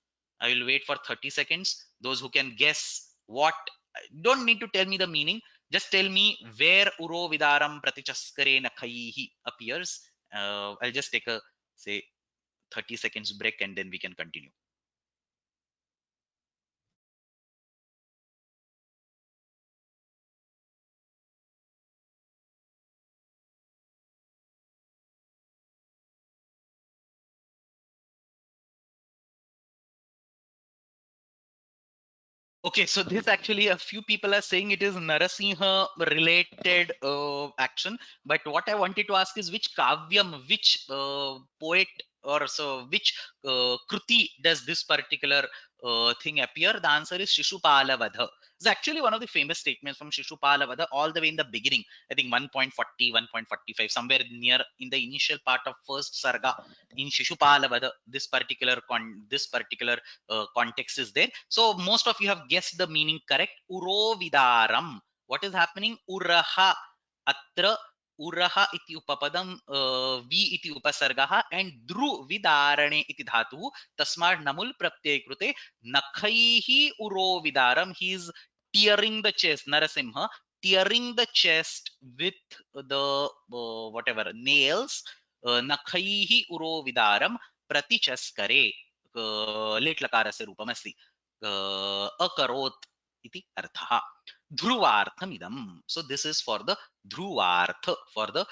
I will wait for 30 seconds. Those who can guess what, don't need to tell me the meaning, just tell me where uro vidaram pratichaskare nakhaihi appears. I'll just take a say 30 seconds break and then we can continue. Okay, so this actually, a few people are saying it is Narasimha related action, but what I wanted to ask is which kavyam, which poet or so, which kruti does this particular thing appear? The answer is Shishupala Vadha. It's actually one of the famous statements from Shishupala Vadha, all the way in the beginning. I think 1.40, 1.45, somewhere near in the initial part of first sarga in Shishupala Vadha. This particular context is there. So most of you have guessed the meaning correct. Urovidaram. What is happening? Uraha. Atra uraha iti upapadam vi iti upasargaha and dhru vidarane iti dhatu. Tasmad namul pratyay krute nakhaihi urovidaram. He is tearing the chest. Narasimha tearing the chest with the whatever nails. Nakhaihi urovidaram pratichaskare. लेट् लकारस्य रूपमस्ति. अकरोत् इति अर्थः. ध्रुवार्थमिदम्. So this is for the dhruvartha, for the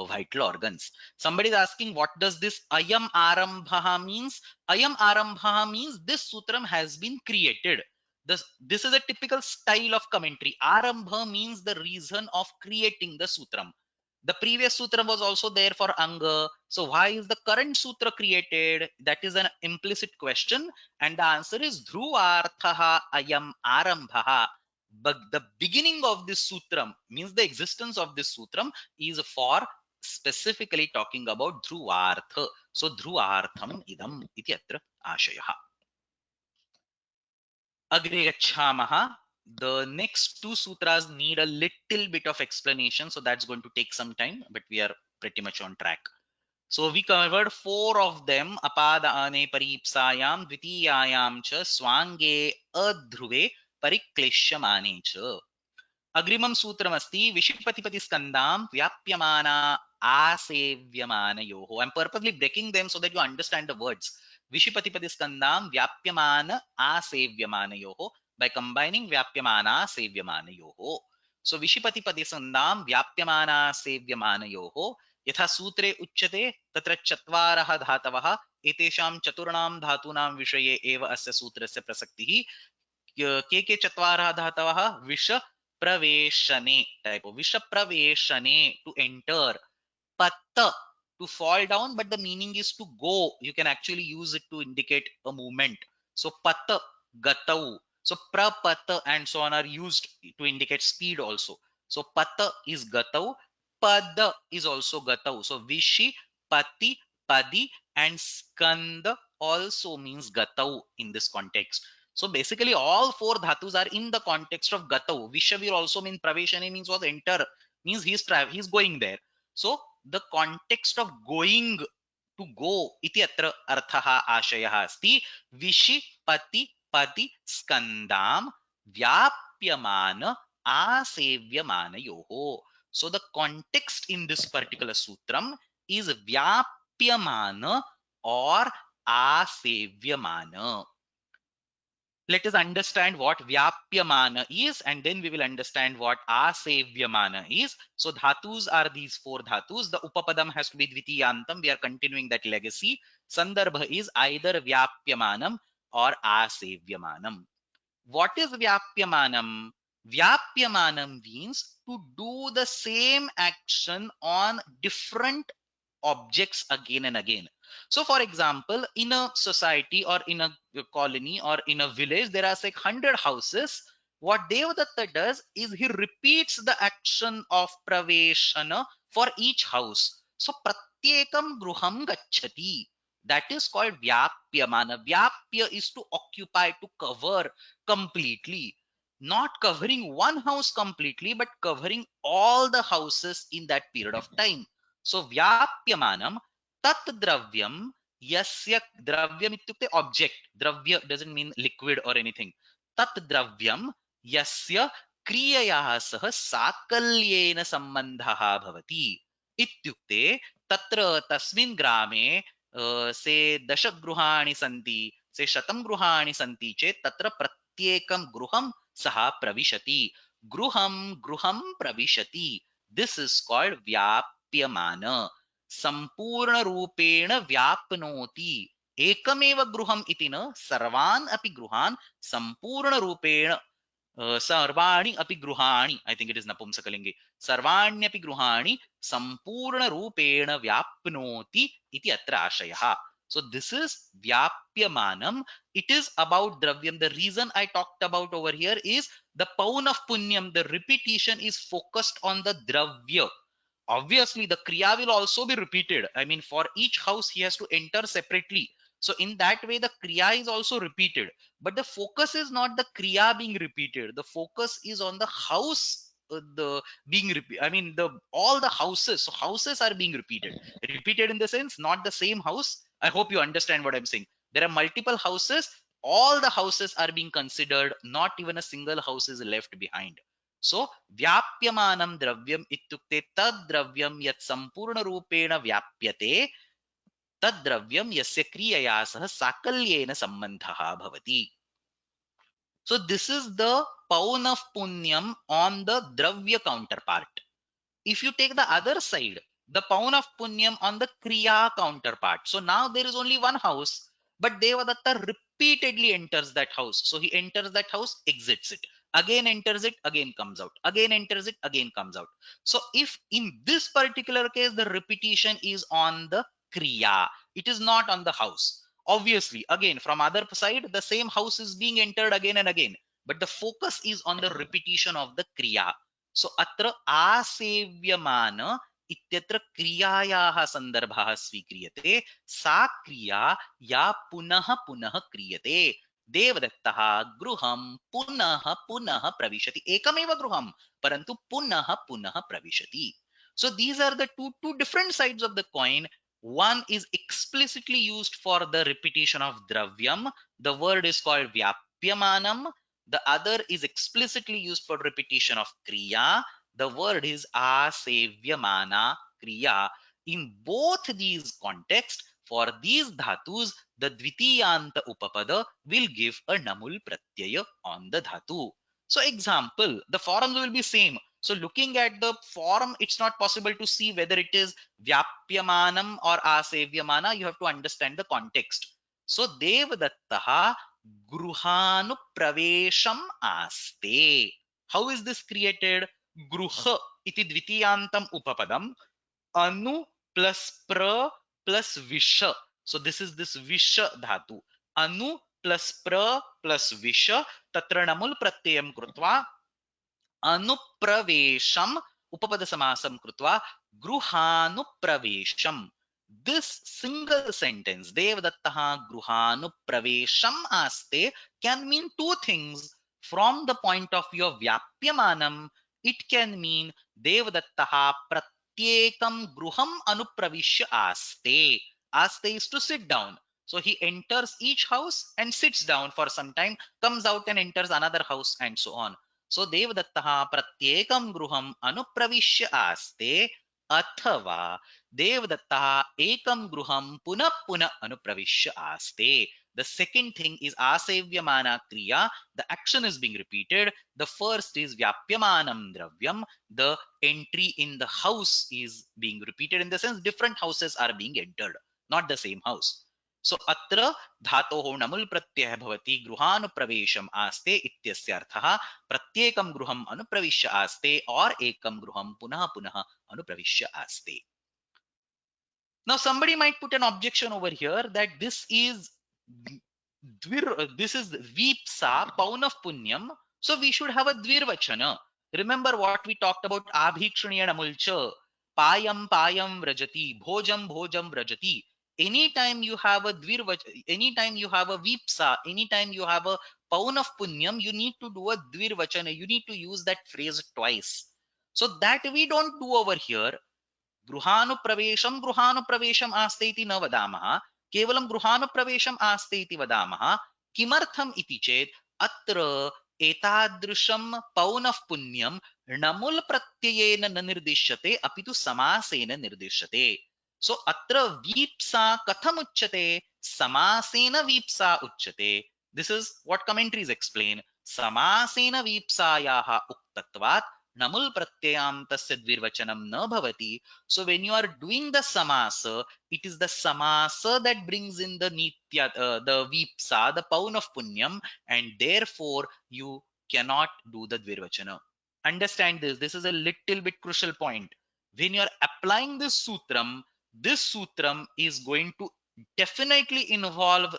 vital organs. Somebody is asking, what does this ayam arambha means? Ayam arambha means this sutram has been created. This is a typical style of commentary. Arambha means the reason of creating the sutram. The previous sutra was also there for Anga. So why is the current sutra created? That is an implicit question. And the answer is Dhruvarthaha ayam arambhaha. But the beginning of this sutram means the existence of this sutram is for specifically talking about Dhruvartha. So Dhruvartham idam iti atra ashayaha. Agre gacchamaha. The next two sutras need a little bit of explanation, so that's going to take some time, but we are pretty much on track. So we covered four of them. Apadane paripsayam dvitiyayam cha swange adhruve pariklishyamane cha. Agrimam sutramasti vishipatipati skandam vyapyamana asevyamanayoho. I'm purposely breaking them so that you understand the words. Vishipatipati skandam vyapyamana asevyamanayoho. By combining vyapyamana sevyamanayoho. So Vishipati Pati Sandam Vyapyamana Sevyamanayoho यथा सूत्रे उच्यते तत्र चत्वारः धातवः एतेषां चतुर्णां धातूनां विषये एव अस्य सूत्रस्य प्रसक्तिः के चत्वारः धातवः विष प्रवेशने type विष प्रवेशने to enter patta to fall down but the meaning is to go you can actually use it to indicate a movement so patta gatau so prapata and so on are used to indicate speed also so patta is gatau pada is also gatau so vishi pati padi and skanda also means gatau in this context so basically all four dhatus are in the context of gatau vishavir also means praveshane means was enter means he's going there so the context of going to go iti atra arthaha ashayah asti vishi pati pati skandam vyapyamana asevyamanayoho so the context in this particular sutram is vyapyamana or asevyamana. Let us understand what vyapyamana is and then we will understand what asevyamana is. So dhatus are these four dhatus. The upapadam has to be dvitiyantam. We are continuing that legacy. Sandarbha is either vyapyamanam or asevymanam. What is vyapyamanam? Vyapyamanam means to do the same action on different objects again and again. So for example, in a society or in a colony or in a village, there are like 100 houses. What Devadatta does is he repeats the action of praveshana for each house. So pratyekam gruham gacchati. That is called vyapyamana. Vyapya is to occupy, to cover completely. Not covering one house completely, but covering all the houses in that period of time. So vyapyamanam tat dravyam yasya dravyam ityukte object. Dravya doesn't mean liquid or anything. Tat dravyam yasya kriyaya sah sakalyena sambandhaha bhavati. Ityukte tatra tasmin grame से 10 गृहाणि सन्ति से 100 गृहाणि सन्ति चेत् तत्र प्रत्येकं गृहं सः प्रविशति गृहं गृहं प्रविशति this is called व्याप्यमान संपूर्ण रूपेण व्याप्नोति एकमेव गृहम् इति न सर्वान् अपि गृहान् संपूर्ण रूपेण सर्वाणि अपि गृहाणि I think it is नपुंसकलिङ्गे सर्वाण्यपि गृहाणि संपूर्ण रूपेण व्याप्नोति इति अत्र आशयः so this is vyapyamanam it is about dravyam the reason I talked about over here is the paun of punyam the repetition is focused on the dravya obviously the kriya will also be repeated I mean for each house he has to enter separately so in that way the kriya is also repeated but the focus is not the kriya being repeated the focus is on the house the being I mean the all the houses so houses are being repeated in the sense not the same house I hope you understand what I'm saying there are multiple houses all the houses are being considered not even a single house is left behind so व्याप्यमानं द्रव्यम् इत्युक्ते तद् द्रव्यं यत् सम्पूर्णरूपेण व्याप्यते तद् द्रव्यं यस्य क्रियया सह साकल्येन सम्बन्धः भवति so this is the paun of punyam on the dravya counterpart if you take the other side the paun of punyam on the kriya counterpart so now there is only one house but devadatta repeatedly enters that house so he enters that house exits it again enters it again comes out again enters it again comes out so if in this particular case the repetition is on the kriya it is not on the house obviously again from other side the same house is being entered again and again but the focus is on the repetition of the kriya so अत्र आसेव्यमान इत्यत्र क्रियायाः सन्दर्भः स्वीक्रियते सा क्रिया या पुनः पुनः क्रियते देवदत्तः गृहं पुनः पुनः प्रविशति एकमेव गृहं परन्तु पुनः पुनः प्रविशति so these are the two different sides of the coin one is explicitly used for the repetition of dravyam the word is called vyapyamanam the other is explicitly used for repetition of kriya. The word is asevyamana kriya. In both these contexts, for these dhatus, the dvitiyanta upapada will give a namul pratyaya on the dhatu. So example, the forms will be same. So looking at the form, it's not possible to see whether it is Vyapyamanam or Asevyamana. You have to understand the context. So Devadattaha Gruhanupravesham Aste. How is this created? Gruha iti dvitiyantam upapadam. Anu plus pra plus visha. So this is this visha dhatu. Anu plus pra plus visha. Tatra namul pratyayam krutva अनुप्रवेशम उपपद समासम कृत्वा गृहानुप्रवेशम. This single sentence devadattah गृहानुप्रवेशम आस्ते can mean two things. From the point of view of vyapyamanam, it can mean devadattah pratyekam gruham anupravishya aste. Aste is to sit down. So he enters each house and sits down for some time, comes out and enters another house, and so on. So Devadattah pratyekam gruham anupravishya aste, athava Devadattah ekam gruham punah punah anupravishya aste. The second thing is asevyamana kriya. The action is being repeated. The first is vyapyamanam dravyam. The entry in the house is being repeated. In the sense, different houses are being entered, not the same house. So atra धातोः नमुल् प्रत्ययः भवति गृहानुप्रवेशम् आस्ते इत्यस्यार्थः प्रत्येकं गृहम् अनुप्रविश्य आस्ते और एकं गृहं पुनः पुनः अनुप्रविश्य आस्ते. Now somebody might put an objection over here that this is vipsa paunaf punyam, so we should have a dvirvachana. Remember what we talked about abhikshaniya namulcha, payam payam vrajati, bhojam bhojam vrajati. Anytime you have a anytime you have a vipsa, anytime you have a paunaf punyam, you need to do a dvirvachana. You need to use that phrase twice. So that we don't do over here. गृहानुप्रवेशम आस्ते इति न वदामः, केवलं गृहानुप्रवेशम आस्ते इति वदामः. किमर्थम् इति चेत् अत्र एतादृशं पौनः पुण्यं णमुल् प्रत्ययेन न निर्दिश्यते, अपि तु समासेन निर्दिश्यते. सो अत्र वीप्सा कथम् उच्यते? समासेन वीप्सा उच्यते. This is what commentaries explain. समासेन वीप्सायाः उक्तत्वात् namul pratyayam tasya dvirvachanam na bhavati. So when you are doing the samasa, it is the samasa that brings in the nitya, the vipsa, the paun of punyam, and therefore you cannot do the dvirvachana. Understand this. This is a little bit crucial point. When you are applying this sutram is going to definitely involve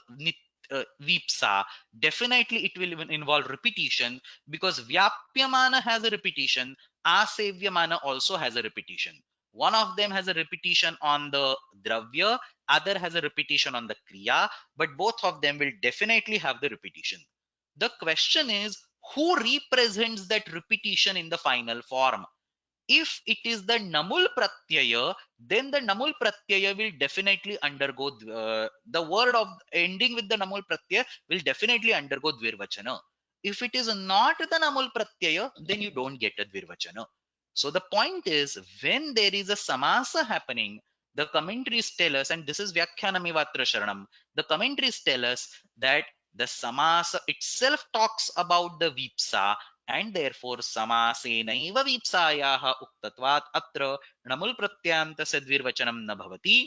vipsa. Definitely it will involve repetition, because vyapyamana has a repetition, asevyamana also has a repetition. One of them has a repetition on the dravya, other has a repetition on the kriya, but both of them will definitely have the repetition. The question is, who represents that repetition in the final form? If it is the namul pratyaya, then the namul pratyaya will definitely undergo the word of ending with the namul pratyaya will definitely undergo dvirvachana. If it is not the namul pratyaya, then you don't get a dvirvachana. So the point is, when there is a samasa happening, the commentaries tell us, and this is Vyakhyanamivatra Sharanam, the commentaries tell us that the samasa itself talks about the vipsa, and therefore समासेनैव वीप्सायाः उक्तत्वात् अत्र णमुल् प्रत्ययान्तस्य द्विर्वचनं न भवति.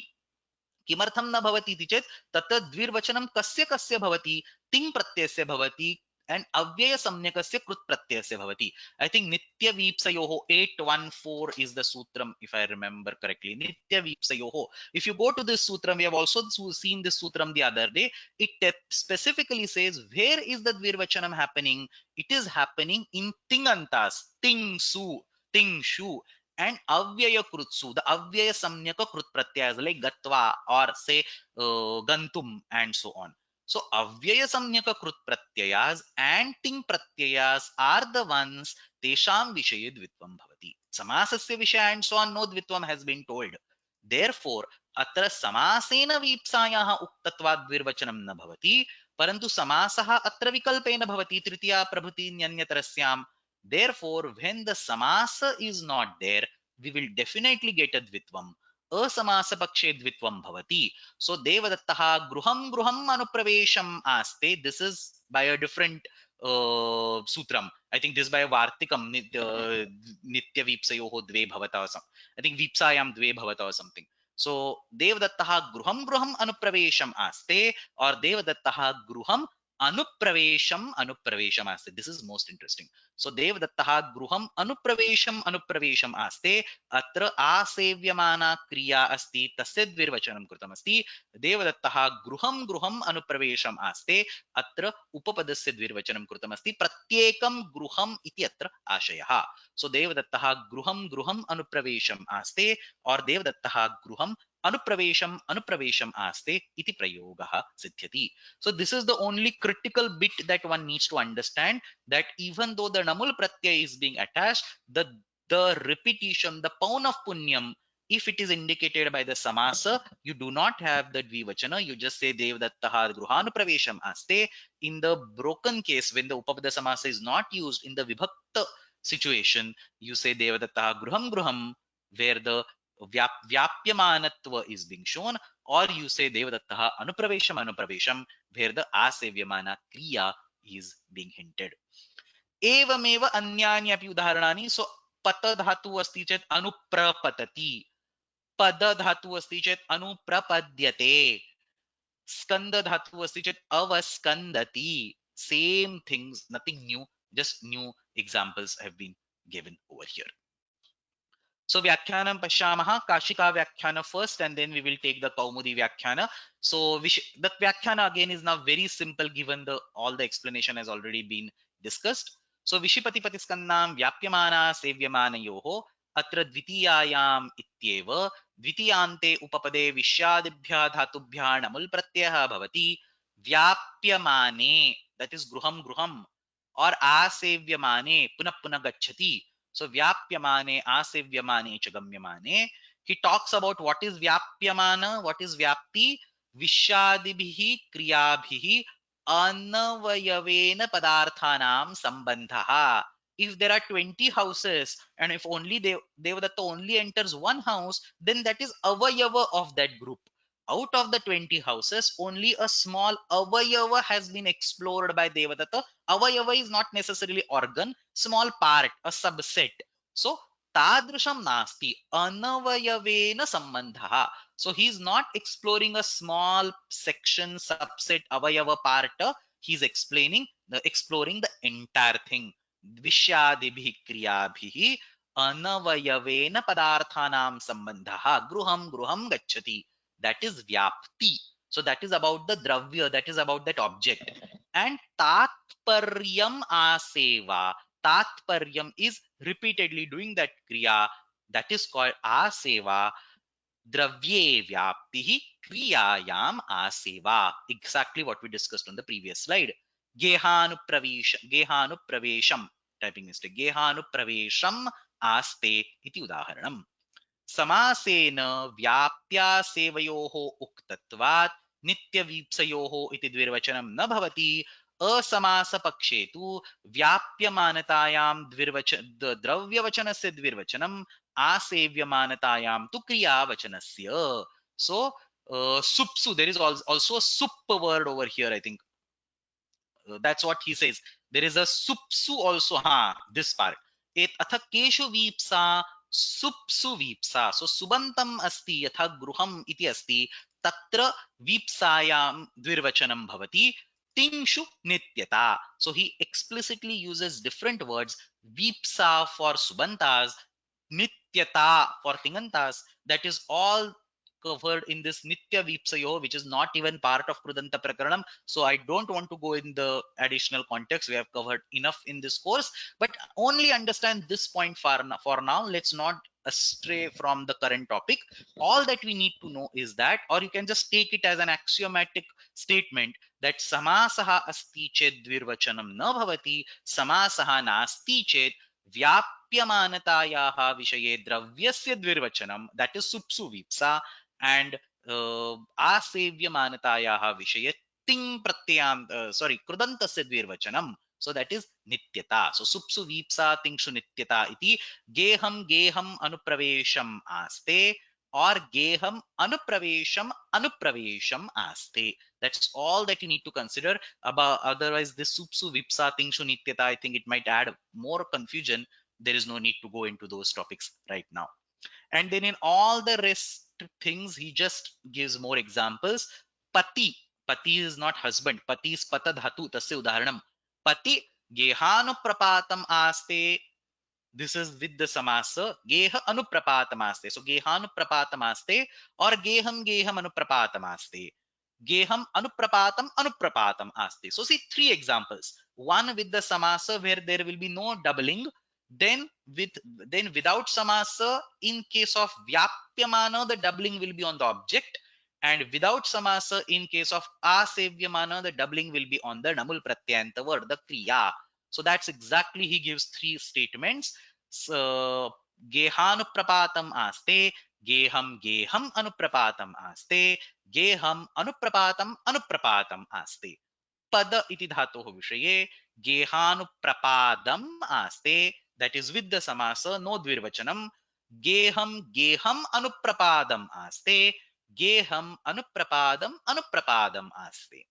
किमर्थं न भवति इति चेत् तत्र द्विर्वचनं कस्य कस्य भवति? तिङ् प्रत्ययस्य भवति and अव्यय सम्यकस्य कृत् प्रत्ययस्य भवति. I think नित्य वीप्सयोः 814 is the sutram, if I remember correctly. नित्य वीप्सयोः. If you go to this sutram, we have also seen this sutram the other day. It specifically says where is the dvirvachanam happening. It is happening in tingantas, tingsu, tingshu, and avyaya krutsu, the avyaya samyaka krut pratyayas like gatva or say gantum and so on. So avyaya samyaka krut pratyayas and ting pratyayas are the ones tesham vishaye dvitvam bhavati. Samasasya vishaya and so on, no dvitvam has been told. Therefore अत्र समासेन वीप्सायाः उक्तत्वात् द्विर्वचनं न भवति, परन्तु समासः अत्र विकल्पेन भवति तृतीया प्रभृति न्यन्यतरस्याम्. Therefore when the samasa is not there, we will definitely get a dvitvam. असामास पक्षे द्वित्वं भवति. So devadattah gruham gruham anupravesham aste. This is by a different sutram. I think this by Vartikam nitya vipsayoho dve bhavata or something. I think vipsayam dve bhavata or something. So Devadattaha gruham gruham anupravesham aste, or Devadattaha gruham anupravesham aste. This is most interesting. So Devadattaha gruham anupravesham aste, अत्र आसेव्यमाना क्रिया अस्ति तस्य द्विर्वचनं कृतमस्ति. देवदत्तः गृहं गृहम् अनुप्रवेशम् आस्ते, अत्र उपपदस्य द्विर्वचनं कृतमस्ति. प्रत्येकं गृहम् इति अत्र आशयः. सो देवदत्तः गृहं गृहम् अनुप्रवेशम् आस्ते और देवदत्तः गृहम् अनुप्रवेशम् आस्ते इति प्रयोगः सिद्ध्यति. So this is the only critical bit that one needs to understand, that even though the namul pratyay is being attached, the repetition, the paun of punyam, if it is indicated by the samasa, you do not have the dvivachana. You just say devdattaha gruhanupravesham aste. In the broken case, when the upapada samasa is not used, in the vibhakta situation, you say devdattaha gruham gruham, where the vyapyamanatva is being shown, or you say devdattaha anupravesham, where the asevyamana kriya is being hinted. एवमेव अन्यानि अपि उदाहरणानि. सो पत धातु अस्ति चेत् अनुप्रपतति, पद धातु अस्ति चेत् अनुप्रपद्यते, स्कंद धातु अस्ति चेत् अवस्कन्दति. Same things, nothing new, just new examples have been given over here. So Vyakyanam Pashyamaha, Kashika Vyakyana first, and then we will take the Kaumudi Vyakyana. So the Vyakyana again is now very simple, given all the explanation has already been discussed. So Vishipatipati Skandam Vyapyamana Sevyamanayoho Atra Dvitiyayam Ityeva Dvitiyante Upapade Vishyadibhya Dhatubhya Namul Pratyaya Bhavati Vyapyamane, that is Gruham Gruham, or Asevyamane Punah Punah Gachati. So Vyapyamane, Asevyamane, Chagamyamane. He talks about what is Vyapyamana, what is Vyapti, Vishadibhihi, Kriyabhihi, Anavayavena Padarthanam Sambandhaha. If there are 20 houses and if only Devadatta only enters one house, then that is Avayava of that group. Out of the 20 houses, only a small Avayava has been explored by Devadatta. Avayava is not necessarily organ, small part, a subset. So tadrusham nasti, anavayavena sambandha. So he is not exploring a small section, subset, avayava part. He is exploring the entire thing. Vishyadibhi kriyabhihi anavayavena padarthanam sambandha gruham gruham gachati. That is vyapti. So that is about the dravya, that is about that object. And tatparyam aseva. Tatparyam is repeatedly doing that kriya, that is called aseva. Dravye vyaptihi kriyayam aseva. Exactly what we discussed on the previous slide. Gehanupravesham, typing mistake, Gehanupravesham aste iti udaharanam. समासेन व्याप्त्या सेवयोः उक्तत्वात् नित्यवीप्सयोः इति द्विर्वचनं न भवति. असमासपक्षे तु व्याप्यमानतायां द्रव्यवचनस्य द्विर्वचनम्, आसेव्यमानतायां तु क्रियावचनस्य. So supsu, there is also a sup word over here, I think. That's what he says. There is a supsu also. This part. अथ केषु वीप्सा सुप्सु वीप्सा. So सुबन्तं अस्ति यथा गृहम् इति अस्ति, तत्र वीप्सायां द्विर्वचनं भवति. तिंशु नित्यता. So he explicitly uses different words. Vipsa for subantas, nityata for tingantas. That is all covered in this nitya vipsayo, which is not even part of Krudanta Prakaranam. So I don't want to go in the additional context. We have covered enough in this course, but only understand this point for now. Let's not astray from the current topic. All that we need to know is that, or you can just take it as an axiomatic statement, that समासः अस्ति चेत् द्विर्वचनं न भवति, समासः नास्ति चेत् व्याप्यमानतायाः विषये द्रव्यस्य द्विर्वचनं, that is supsu vipsa, and आसेव्यमानतायाः विषये तिङ् प्रत्ययां कृदन्तस्य द्विर्वचनं, so that is nityata. So supsu vipsa tingshu nityata iti. Geham anupravesham aste, or geham anupravesham aste. That's all that you need to consider about. Otherwise, this supsu vipsa tingshu nityata, I think it might add more confusion. There is no need to go into those topics right now. And then in all the rest things, he just gives more examples. Pati. Pati is not husband. Pati is patadhatu. Tasya udaharanam. Pati gehanuprapatam aste. This is with the samasa. Geha anuprapatam aste. So gehanuprapatam aste or geham anuprapatam aste. Geham anuprapatam aste. So see three examples. One with the samasa where there will be no doubling. Then with then without samasa, in case of vyapyamana, the doubling will be on the object. And without samasa, in case of asevyamana, the doubling will be on the namul pratyanta word, the kriya. So that's exactly, he gives three statements. So gehanuprapatam aste, geham anuprapatam aste, geham anuprapatam aste. Pada iti dhatoh vishaye gehanuprapadam aste, that is with the samasa, no dvirvachanam. Geham anuprapadam aste, geham anuprapadam aste.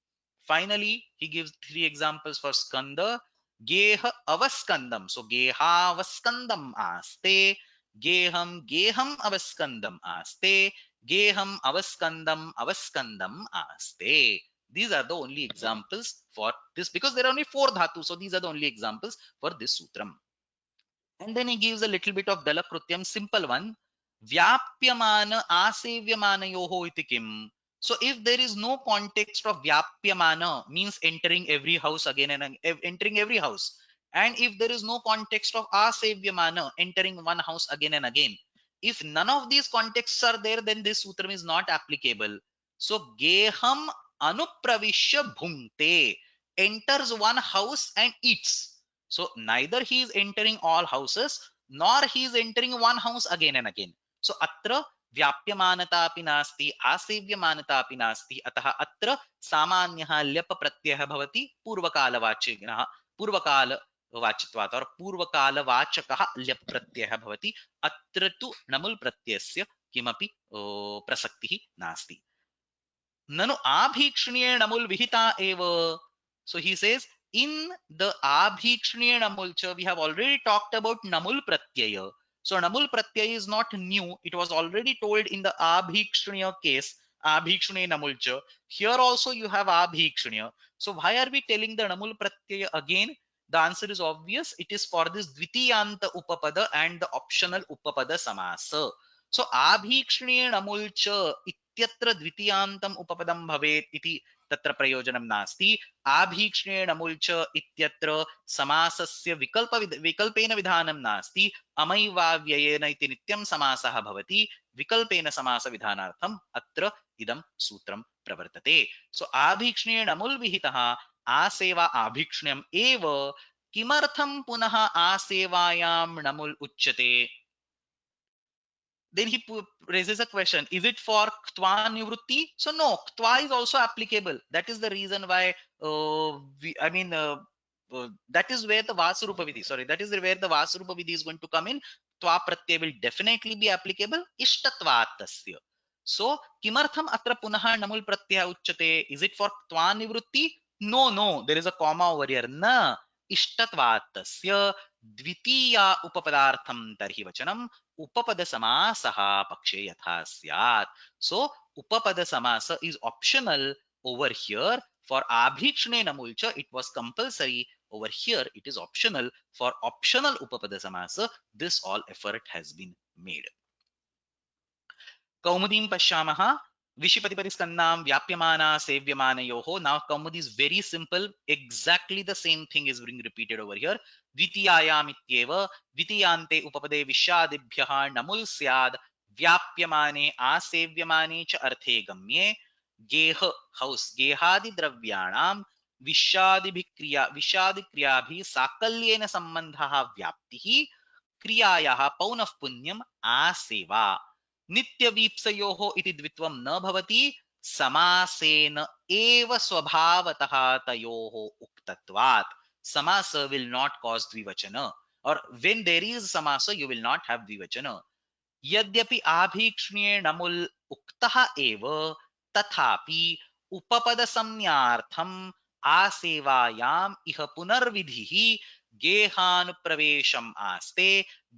Finally, he gives three examples for skanda. Geha avaskandam. So gehavaskandam aste, geham avaskandam aste, geham avaskandam aste. These are the only examples for this, because there are only four dhatus. So these are the only examples for this sutram. And then he gives a little bit of dalakrutyam, simple one. Vyapyamana asevyamanayoho iti kim. So if there is no context of vyapyamana, means entering every house again and entering every house. And if there is no context of asevyamana, entering one house again and again. If none of these contexts are there, then this sutram is not applicable. So geham anupravishya bhungte, enters one house and eats. So neither he is entering all houses, nor he is entering one house again and again. So atra vyapyamanata api nasti, asevyamanata api nasti, atah atra samanyah lyap pratyah bhavati purvakala vachikah, purvakala वाचित्वात् और पूर्वकालवाचकः leap प्रत्ययः भवति. अत्र तु नमुल् प्रत्ययस्य किमपि प्रसक्तिः नास्ति. ननु आभीक्ष्ण्ये नमुल् विहिता एव. So he says, in the abhikshniya namulcha, we have already talked about namul pratyaya. So namul pratyaya is not new. It was already told in the abhikshniya case, abhikshniya namulcha. Here also you have abhikshniya. So why are we telling the namul pratyaya again? The answer is obvious. It is for this dvitiyanta upapada and the optional upapada samasa. So abhikshniya namulcha इत्यत्र द्वितीयान्तम् उपपदं भवेत् इति तत्र प्रयोजनं नास्ति. आभीक्ष्णेन मुल्च इत्यत्र समासस्य विकल्पेन विधानं नास्ति. अमैवाव्ययेन इति नित्यं समासः भवति. विकल्पेन समास विधानार्थम् अत्र इदं सूत्रं प्रवर्तते. सो आभीक्ष्णेन मुल् विहितः आसेवा आभीक्ष्ण्यम् एव. किमर्थं पुनः आसेवायां नमुल् उच्यते? Then he raises a question, is it for ktva nivrutti? So no, ktva is also applicable. That is the reason why that is where the vasurupa vidhi, sorry, that is where the vasurupa vidhi is going to come in. Tva pratyay will definitely be applicable ishtatvat tasya. So kimartham atra punah namul pratyaya uchyate? Is it for ktva nivrutti? No, there is a comma over here. Na ishtatvat tasya द्वितीया उपपदार्थम तर्हि वचनम उपपद समासः पक्षे यथा स्यात्. So उपपद samasa is optional over here. For abhikshne namulcha it was compulsory. Over here it is optional. For optional upapada samasa, this all effort has been made. Kaumudim pashyamaha. Vishipatipatiskannam vyapyamana sevyamanayoho. Now Kaumudi is very simple. Exactly the same thing is being repeated over here. Dvitiyayam ityeva dvitiyante upapade vishadibhyah namul syad vyapyamane asevyamane cha arthe gamye. Geha, house, gehadi dravyanam विषादि क्रियाभिः साकल्येन सम्बन्धः व्याप्तिः क्रियायाः पौनः पुण्यम् आसेवा. नित्यवीप्सयोः इति द्वित्वं न भवति. समासेन एव स्वभावतः तयोः उक्तत्वात्. Samasa will not cause dvivachana, or when there is samasa you will not have dvivachana. यद्यपि आभीक्ष्ण्ये णमुल् उक्तः एव तथापि उपपदसंज्ञार्थम् आसेवायाम् इह पुनर्विधिः गेहानुप्रवेशम् आस्ते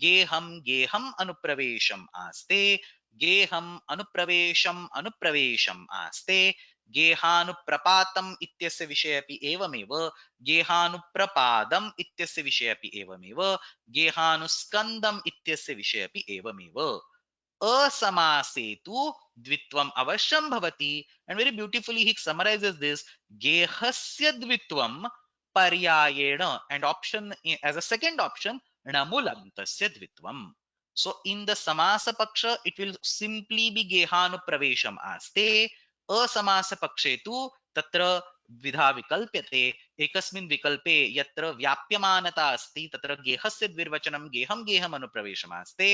गेहं गेहम् अनुप्रवेशम् आस्ते गेहम् अनुप्रवेशम् आस्ते गेहानुप्रपातम् इत्यस्य विषये अपि एवमेव गेहानुप्रपादम् इत्यस्य विषये अपि एवमेव गेहानुस्कन्दम् इत्यस्य विषये अपि एवमेव असमासे तु द्वित्वम् अवश्यं भवति and very beautifully he summarizes this गेहस्य द्वित्वं पर्यायेण and option as a second option णमुलन्तस्य द्वित्वम्. So in the samasa paksha it will simply be gehanupravesham aste asamasa pakshe tu tatra द्विधा विकल्प्यते एकस्मिन् विकल्पे यत्र व्याप्यमानता अस्ति तत्र गेहस्य द्विर्वचनं गेहं गेहम् अनुप्रवेशमास्ते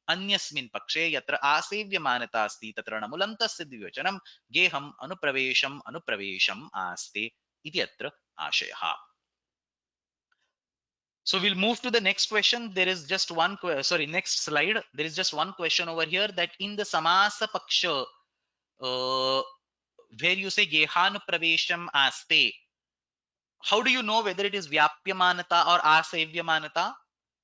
अन्यस्मिन् पक्षे यत्र आसेव्यमानता अस्ति तत्र णमुलन्तस्य द्विवचनं गेहम् अनुप्रवेशम् आस्ते इति अत्र आशयः. So we'll move to the next question. There is just one next slide. There is just one question over here that in the samasa paksha where you say gehanupravesham aste, how do you know whether it is vyapyamanata or asevyamanata?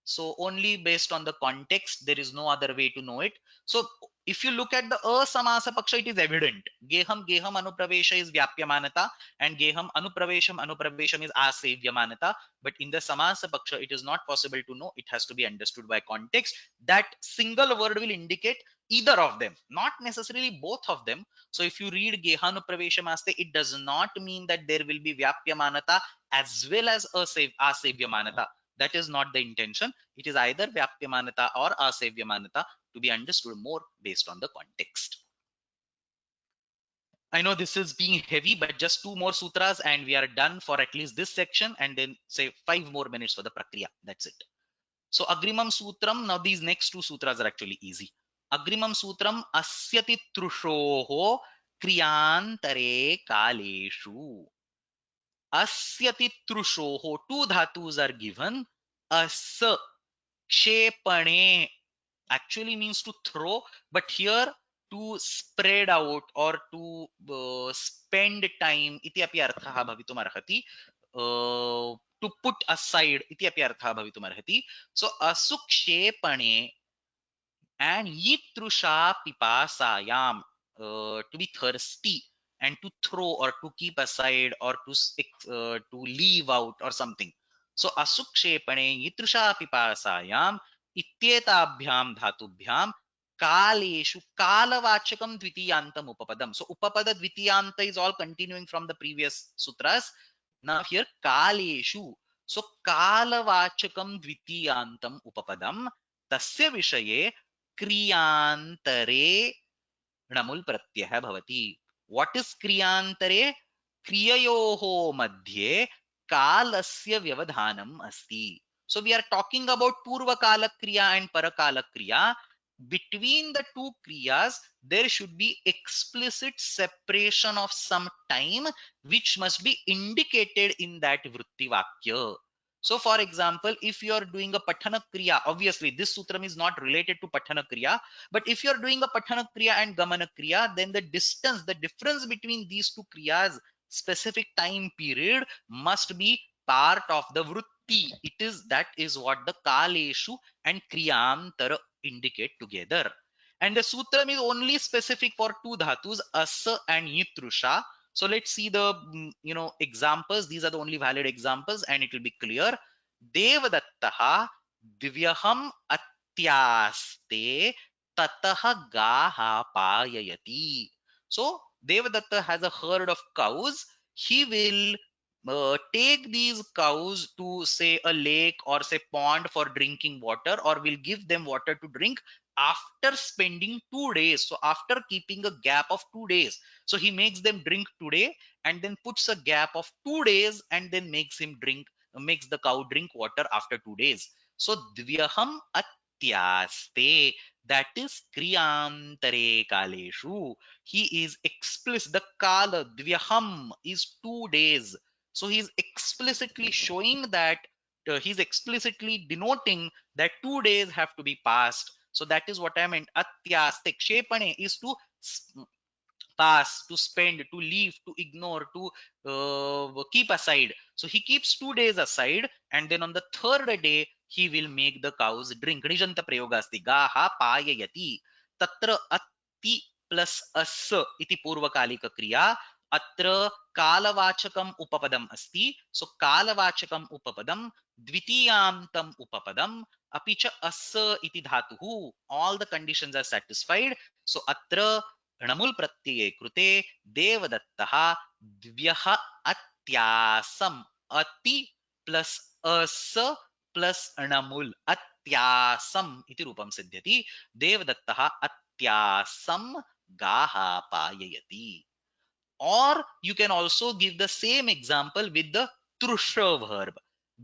So only based on the context, there is no other way to know it. So if you look at the asamasa paksha, it is evident. Geham geham anupravesha is vyapyamanata and geham anupravesham is asevyamanata. But in the samasa paksha, it is not possible to know. It has to be understood by context. That single word will indicate either of them, not necessarily both of them. So if you read gehanupraveshamaste, it does not mean that there will be vyapyamanata as well as asevyamanata. That is not the intention. It is either vyapyamanata or asevyamanata to be understood more based on the context. I know this is being heavy, but just 2 more sutras and we are done for at least this section, and then say 5 more minutes for the prakriya. That's it. So agrimam sutram, now these next 2 sutras are actually easy. Agrimam sutram asyati trushoho kriyantare kaleshu. Asyati trushoho, 2 dhatus are given. As kshepane actually means to throw, but here to spread out or to spend time iti api arthah bhavitum arhati, to put aside iti api arthah bhavitum arhati. So asukshepane and yitrusha pipasayam, to be thirsty and to throw or to keep aside or to leave out or something. So asukshepane yitrusha pipasayam ityetabhyam dhatubhyam kaleshu kalavachakam dvitiyantam upapadam. So upapada dvitiyanta is all continuing from the previous sutras. Now here kaleshu, so kalavachakam dvitiyantam upapadam तस्य विषये क्रियान्तरे णमुल् प्रत्ययः भवति. What is क्रियान्तरे? क्रिययोः मध्ये कालस्य व्यवधानम् अस्ति. So we are talking about पूर्वकाल क्रिया and parakala kriya. Between the two kriyas, there should be explicit separation of some time which must be indicated in that vritti vakya. So for example, if you are doing a patana kriya, obviously this sutram is not related to patana kriya, but if you are doing a patana kriya and gamana kriya, then the distance, the difference between these two kriyas, specific time period must be part of the vritti. That is what the kaleshu and kriyantara indicate together. And the sutram is only specific for 2 dhatus, asa and yitrusha. So let's see the examples. These are the only valid examples and it will be clear. Devadattaha divyaham atyaste tataha gaha payayati. So Devadatta has a herd of cows. He will take these cows to say a lake or say pond for drinking water, or will give them water to drink after spending 2 days. So after keeping a gap of 2 days, so he makes them drink today and then puts a gap of 2 days and then makes the cow drink water after 2 days. So dvyaham atyaste, that is kriyantare kaleshu. He is explicit. The kala dvyaham is 2 days. So he is explicitly showing that he's explicitly denoting that 2 days have to be passed. So that is what I meant. Atyaste, kshepane is to pass, to spend, to leave, to ignore, to keep aside. So he keeps 2 days aside, and then on the third day he will make the cows drink. Nijanta prayoga asti. Gaha payayati. Tatra atti plus as iti purvakalika kriya. Atra kalavachakam upapadam asti. So kalavachakam upapadam, dvitiyantam upapadam, api cha as iti dhatuhu. All the conditions are satisfied. So atra णमुल प्रत्यये कृते देवदत्तः द्व्यः अत्यासम, अति plus अस plus णमुल अत्यासम इति रूपम सिद्ध्यति. देवदत्तः अत्यासम गाः पाययति. Or you can also give the same example with the trusha verb.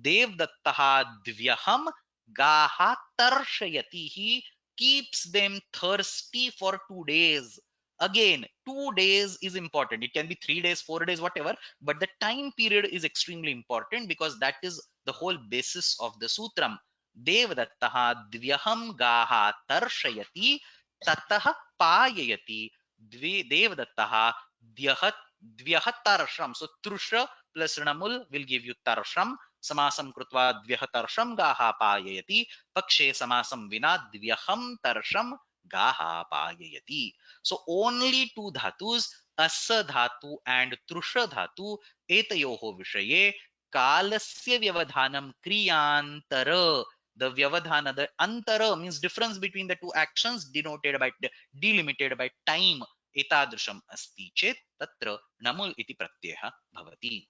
Devdattaha dvyaham gaha tarshayati. He keeps them thirsty for 2 days. Again, 2 days is important. It can be 3 days, 4 days, whatever. But the time period is extremely important because that is the whole basis of the sutram. Devdattaha dvyaham gaha tarshayati tatah payayati. Devdattaha द्व्यः tarsham. So trusha plus णमुल will give you tarsham. Samasam krutva द्व्यः tarsham gaha payayati. Pakshe samasam vina द्व्यहम tarsham gaha payayati. So only two dhatus, asa dhatu and trusha dhatu, etayoho vishaye kalasya vyavadhanam kriyantara. The vyavadhana, the antara means difference between the two actions denoted by, delimited by time. एतादृशम् अस्ति चेत् तत्र नमुल् इति प्रत्ययः भवति.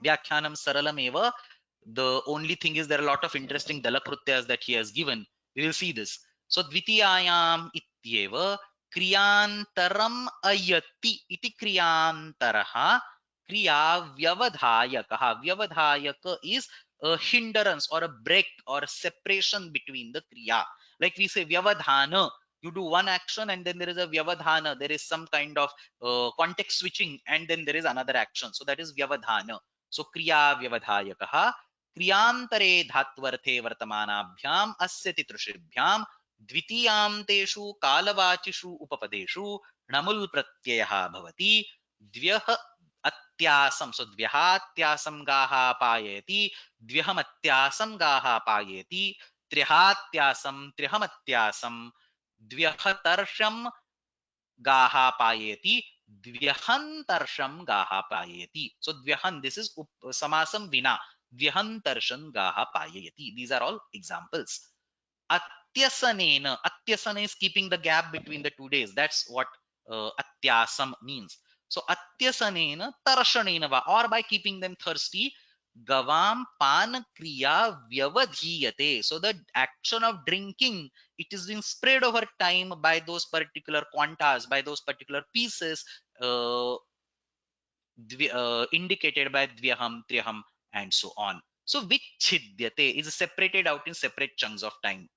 व्याख्यानं सरलमेव. The only thing is there are a lot of interesting dalakrutyas that he has given. We will see this. So dvitiyayam ityeva kriyantaram ayati iti kriyantaraha kriya vyavadhayakaha. Vyavadhayaka is a hindrance or a break or a separation between the kriya. Like we say vyavadhana, you do one action and then there is a vyavadhana, there is some kind of context switching, and then there is another action. So that is vyavadhana. So kriya vyavadhayakaha क्रियांतरे धात्वर्थे वर्तमानाभ्याम अस्य तितृषिभ्याम द्वितीयांतेषु कालवाचिषु उपपदेषु णमुल् प्रत्ययः भवति. द्व्यः अत्यासं, सो द्व्यहात्यासं गाः पाययति, द्व्यहमत्यासं गाः पाययति, त्र्यहात्यासं त्र्यहमत्यासं, द्व्यहतर्षं गाः पाययति, द्व्यहन्तर्षं गाः पाययति. So द्व्यहन्, this is samasam vina. Vyhantarshan gaha payayati. These are all examples. Atyasanena. Atyasana is keeping the gap between the 2 days. That's what atyasam means. So atyasanena tarshanena va, or by keeping them thirsty. Gavam pan kriya vyavadhiyate. So the action of drinking, it is being spread over time by those particular quantas, by those particular pieces indicated by dvyaham, triyaham, and so on. So vichhidyate is separated out in separate chunks of time.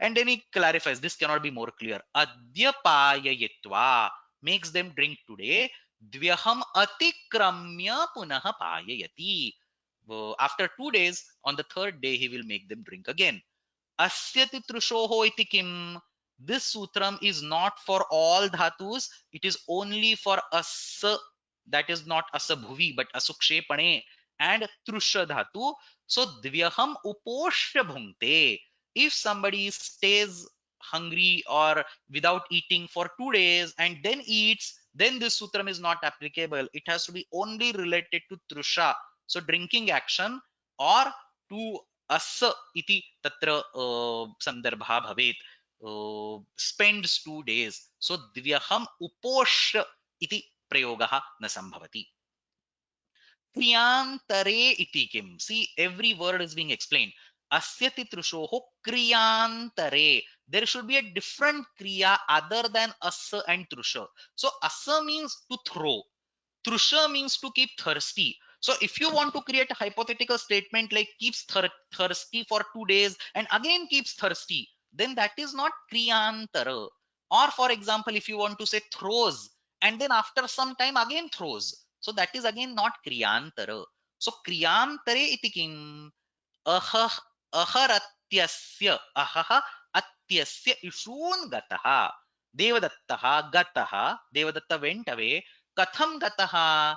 And then he clarifies, this cannot be more clear. Adya payayitva makes them drink today. Dvyaham atikramya punaha payayati. After 2 days, on the third day, he will make them drink again. Asyati trushoho iti kim. This sutram is not for all dhatus. It is only for asa, that is not asa bhuvi, but asukshepane and trusha dhatu. So dvyaham uposhya bhunkte. If somebody stays hungry or without eating for 2 days and then eats, then this sutram is not applicable. It has to be only related to trusha, so drinking action, or to asa iti tatra sandarbha bhavet, spends 2 days. So dvyaham uposhya iti प्रयोगः न संभवति. क्रियांतरे इति किम? See, every word is being explained. Asya titrushoho kriyantare. There should be a different kriya other than asa and trusha. So asa means to throw. Trusha means to keep thirsty. So if you want to create a hypothetical statement like keeps thirsty for 2 days and again keeps thirsty, then that is not kriyantara. Or for example, if you want to say throws and then after some time again throws, so that is again not kriyantara. So kriyantare iti kim? Ahah aharatyasya, ahaha atyasya ishun gataha. Devadattaha gataha. Devadatta went away. Katham gataha?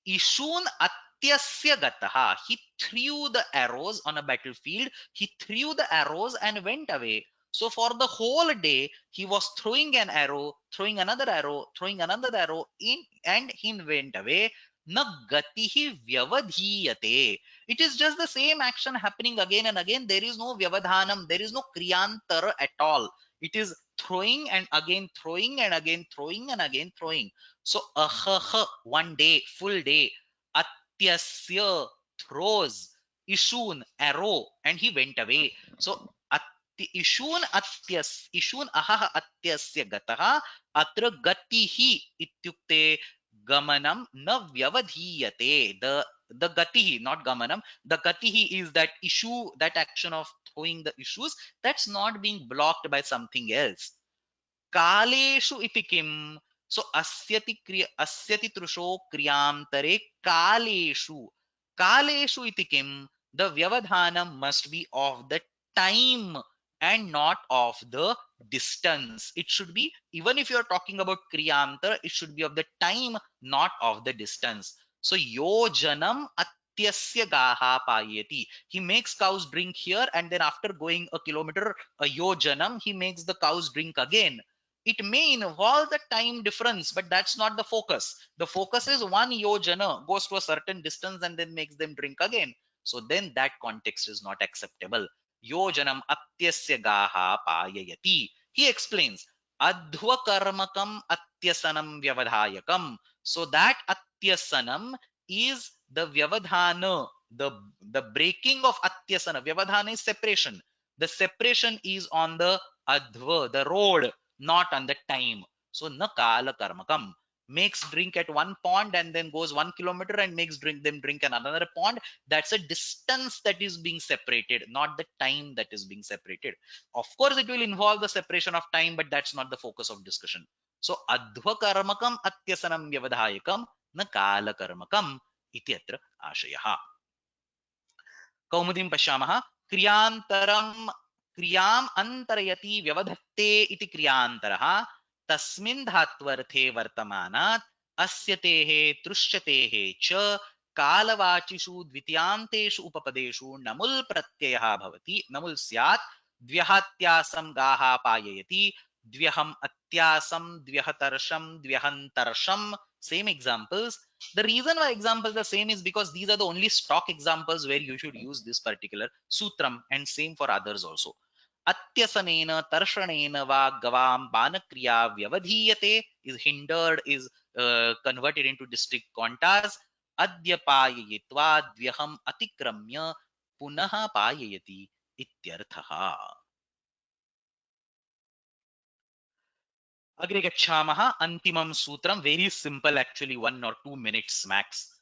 Ishun atyasya gataha. He threw the arrows on a battlefield. He threw the arrows and went away. So for the whole day, he was throwing an arrow, throwing another arrow, throwing another arrow in, and he went away. Na gatihi vyavadhiyate. It is just the same action happening again and again. There is no vyavadhanam. There is no kriyantar at all. It is throwing and again throwing and again throwing and again throwing. So ahaha, one day, full day. Atyasya throws Ishun arrow and he went away. So Ishun atyas Ishun ahaha atyasya gataha atra gatihi ityukte gamanam na vyavadhiyate. The gatihi, not gamanam. The gatihi is that issue, that action of throwing the issues, that's not being blocked by something else. कालेषु इति किम. So asyati trusho kriyantare कालेषु. कालेषु इति किम. The vyavadhanam must be of the time and not of the distance. It should be, even if you are talking about kriyantar, it should be of the time, not of the distance. So yojanam atyasya gaha payati. He makes cows drink here, and then after going a kilometer, a yojanam, he makes the cows drink again. It may involve the time difference, but that's not the focus. The focus is one yojana goes to a certain distance and then makes them drink again. So then that context is not acceptable. Yojanam atyasya gaha payayati. He explains adhva karmakam atyasanam vyavadhayakam. So that atyasanam is the vyavadhana, the breaking of atyasana. Vyavadhana is separation. The separation is on the adhva, the road, not on the time. So na kala karmakam. Makes drink at one pond and then goes 1 kilometer and makes them drink in another pond. That's a distance that is being separated, not the time that is being separated. Of course it will involve the separation of time, but that's not the focus of discussion. So adhva karmakam atyasanam vyavadhayakam na kala karmakam iti atra ashayah. कौमुदीं पश्यामः. क्रियान्तरं क्रियाम् अन्तरयति व्यवधत्ते इति क्रियान्तरः तस्मिन् धात्वर्थे वर्तमानात् अस्य तेः तृष्यतेः च कालवाचिषु द्वितीयान्तेषु उपपदेषु नमुल् प्रत्ययः भवति. नमुल् स्यात्. द्व्यहात्यासं गाः पाययति. द्व्यहम् अत्यासं द्व्यहतर्षं द्व्यहन्तर्षं. Same examples. The reason why examples are the same is because these are the only stock examples where you should use this particular sutram, and same for others also. Atyasanena tarshanena va gavam banakriya vyavadhiyate is hindered, is converted into distinct quantas. Adya payayitva dvyaham atikramya punaha payayati ityarthaha. Agre gacchamaha. Antimam sutram, very simple actually, 1 or 2 minutes max.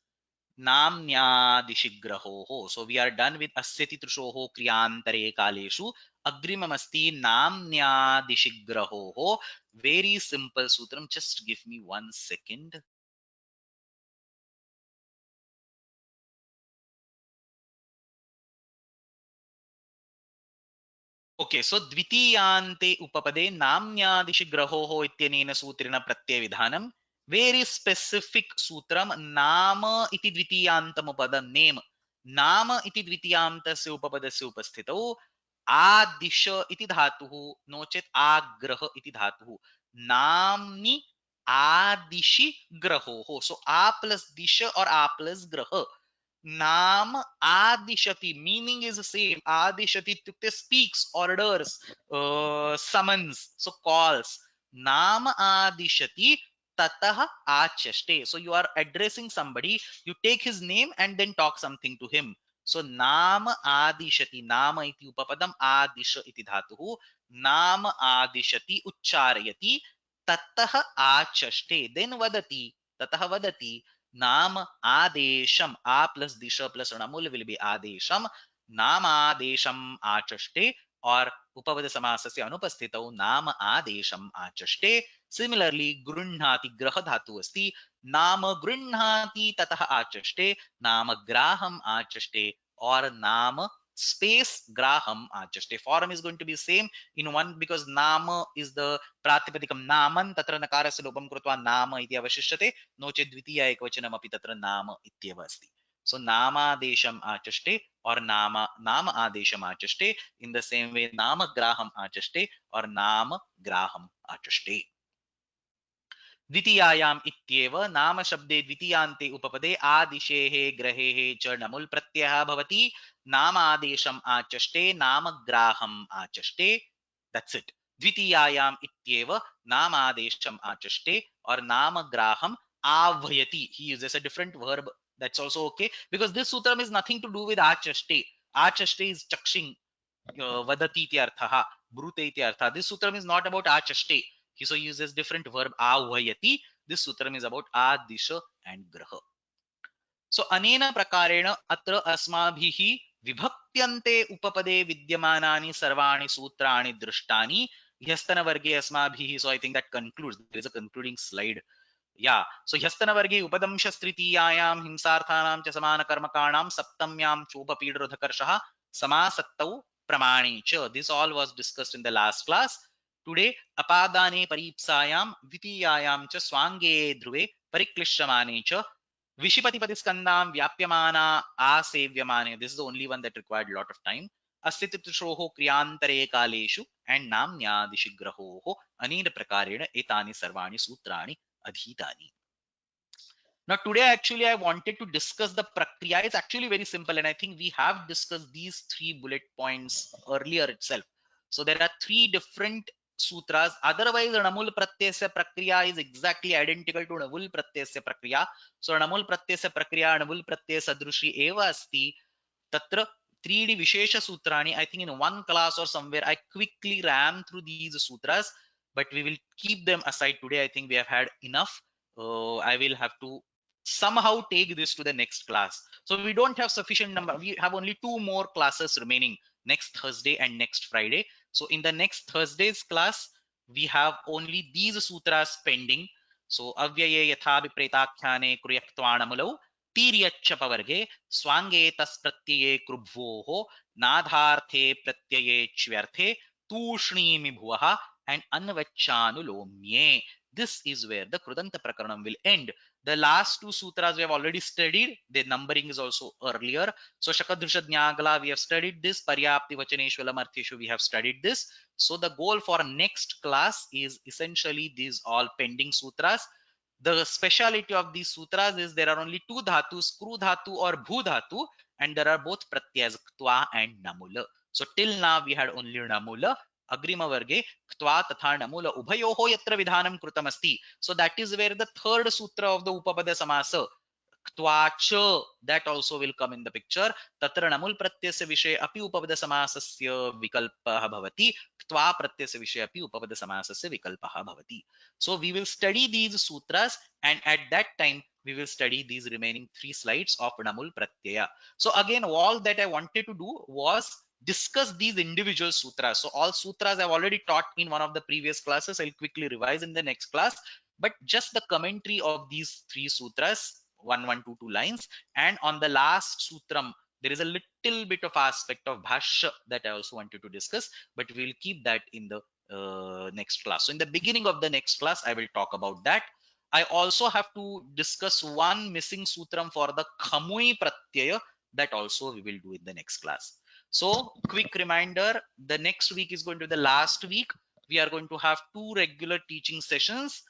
नाम्न्यादिशिग्रहोः. So we are done with अस्यति तृषोः क्रियान्तरे कालेषु. अग्रिममस्ति नाम्न्यादिशिग्रहोः. Very simple sutram. Just give me 1 second. Okay, so द्वितीयान्ते उपपदे नाम्न्यादिशिग्रहोः इत्यनेन सूत्रेण प्रत्ययविधानं. Very specific sutram. नाम इति द्वितीयान्तमुपदं. Name. नाम इति द्वितीयान्तस्य उपपदस्य उपस्थितौ आदिश इति धातुः, no चेत् आग्रह इति धातुः. नाम्नि आदिशि ग्रहोः. So आ plus दिश or आ plus ग्रह. नाम आदिशति, meaning is the same. आदिशति इत्युक्ते speaks, orders, summons, so calls. नाम आदिशति tatah achashte. So you are addressing somebody, you take his name and then talk something to him. So नाम आदिशति. नाम इति उपपदम, आदिश इति धातुः. नाम आदिशति उच्चारयति. ततः आचष्टे, then vadati. ततः वदति. नाम आदेशम. आ प्लस दिश प्लस णमुल विल बी आदेशम. नामादेशम आचष्टे. और उपपद समासस्य अनुपस्थितौ नाम आदेशम आचष्टे. सिमिलरली गृह्णाति, ग्रह धातु अस्ति. नाम गृह्णाति ततः आचष्टे. नाम ग्राहम आचष्टे और नाम space graham achashte. Form is going to be same in one because nama is the pratipadikam naman tatra nakarasya lopam krutva nama iti avashishyate no chet dvitiya ekvachanam api tatra nama ityeva asti. So nama desham achashte or nama adesham achashte. In the same way nama graham achashte or nama graham achashte. द्वितीयायाम इत्येव नाम शब्दे द्वितीयान्ते उपपदे आदिशेः ग्रहेः च नमुल् प्रत्ययः भवति. नाम आदेशम आचष्टे नाम Graham आचष्टे. That's it. द्वितीयायाम इत्येव नाम आदेशम आचष्टे or नाम ग्राहम आह्वयति. He uses a different verb. That's also okay because this sutram is nothing to do with achashte. Achashte is chakshing, vadati iti artha, brute iti artha. This sutram is not about achashte. He so uses different verb ahvayati. This sutram is about adisha and graha. So anena prakarena atra asmabhihi vibhakyante upapade vidyamanaani sarvani sutrani drishtani ह्यस्तन वर्गे अस्माभिः. So I think that concludes. There is a concluding slide. Yeah. So ह्यस्तन वर्गे उपदंश तृतीयायां हिंसार्थानां च समान कर्मकाणां सप्तम्यां चोपपीडरोधकर्षः समासक्तौ प्रमाणे च. This all was discussed in the last class. Today अपादाने परीप्सायां द्वितीयायां च स्वाङ्गे ध्रुवे परिक्लिश्यमाने च विशिपतिपति स्कंदां व्याप्यमाना आसेव्यमाने. This is the only one that required a lot of time. अस्तित्वशोः क्रियान्तरे कालेषु and नाम्न्यादिशिग्रहोः अनेन प्रकारेण एतानि सर्वाणि सूत्राणि adhitani. Now today actually I wanted to discuss the prakriya. It's actually very simple and I think we have discussed these 3 bullet points earlier itself. So there are 3 different sutras. Otherwise namul pratyasya prakriya is exactly identical to namul pratyasya prakriya. So namul pratyasya prakriya namul pratyaya sadrushi eva asti. Tatra 3D Vishesha Sutrani. I think in one class or somewhere I quickly ran through these sutras, but we will keep them aside today. I think we have had enough. I will have to somehow take this to the next class. So we don't have sufficient number. We have only 2 more classes remaining, next Thursday and next Friday. So in the next Thursday's class, we have only these sutras pending. So avyaye yatha vipretakhyane kuryaktvanamulav तीर्यच्छपवर्गे स्वांगे तस्प्रत्यये कृभ्वोः नाधार्थे प्रत्यये च्व्यर्थे तूष्णीमि भुवः and anvachanulomye. This is where the Krudanta Prakaranam will end. The last 2 sutras we have already studied. The numbering is also earlier. So Shakadrisha Jnagala we have studied this. Paryapti Vachaneshwalam Artheshu we have studied this. So the goal for next class is essentially these all pending sutras. The speciality of these sutras is there are only 2 dhatus, kru dhatu or bhu dhatu, and there are both pratyas ktva and namula. So till now we had only namula. Agrima varge ktva tatha namula ubhayoho yatra vidhanam krutam asti. So that is where the third sutra of the upapada samasa ktvacha, that also will come in the picture. Tatra namul pratyasya vishay api upapada samasasya vikalpah bhavati. Ktva pratyasya vishay api upapada samasasya vikalpah bhavati. So we will study these sutras and at that time we will study these remaining 3 slides of namul pratyaya. So again all that I wanted to do was discuss these individual sutras. So all sutras I've already taught in one of the previous classes. I'll quickly revise in the next class, but just the commentary of these 3 sutras, 1, 1, 2, 2 lines, and on the last sutram there is a little bit of aspect of bhashya that I also wanted to discuss, but we'll keep that in the next class. So in the beginning of the next class I will talk about that. I also have to discuss one missing sutram for the khamui pratyaya, that also we will do in the next class. So quick reminder, the next week is going to be the last week. We are going to have 2 regular teaching sessions.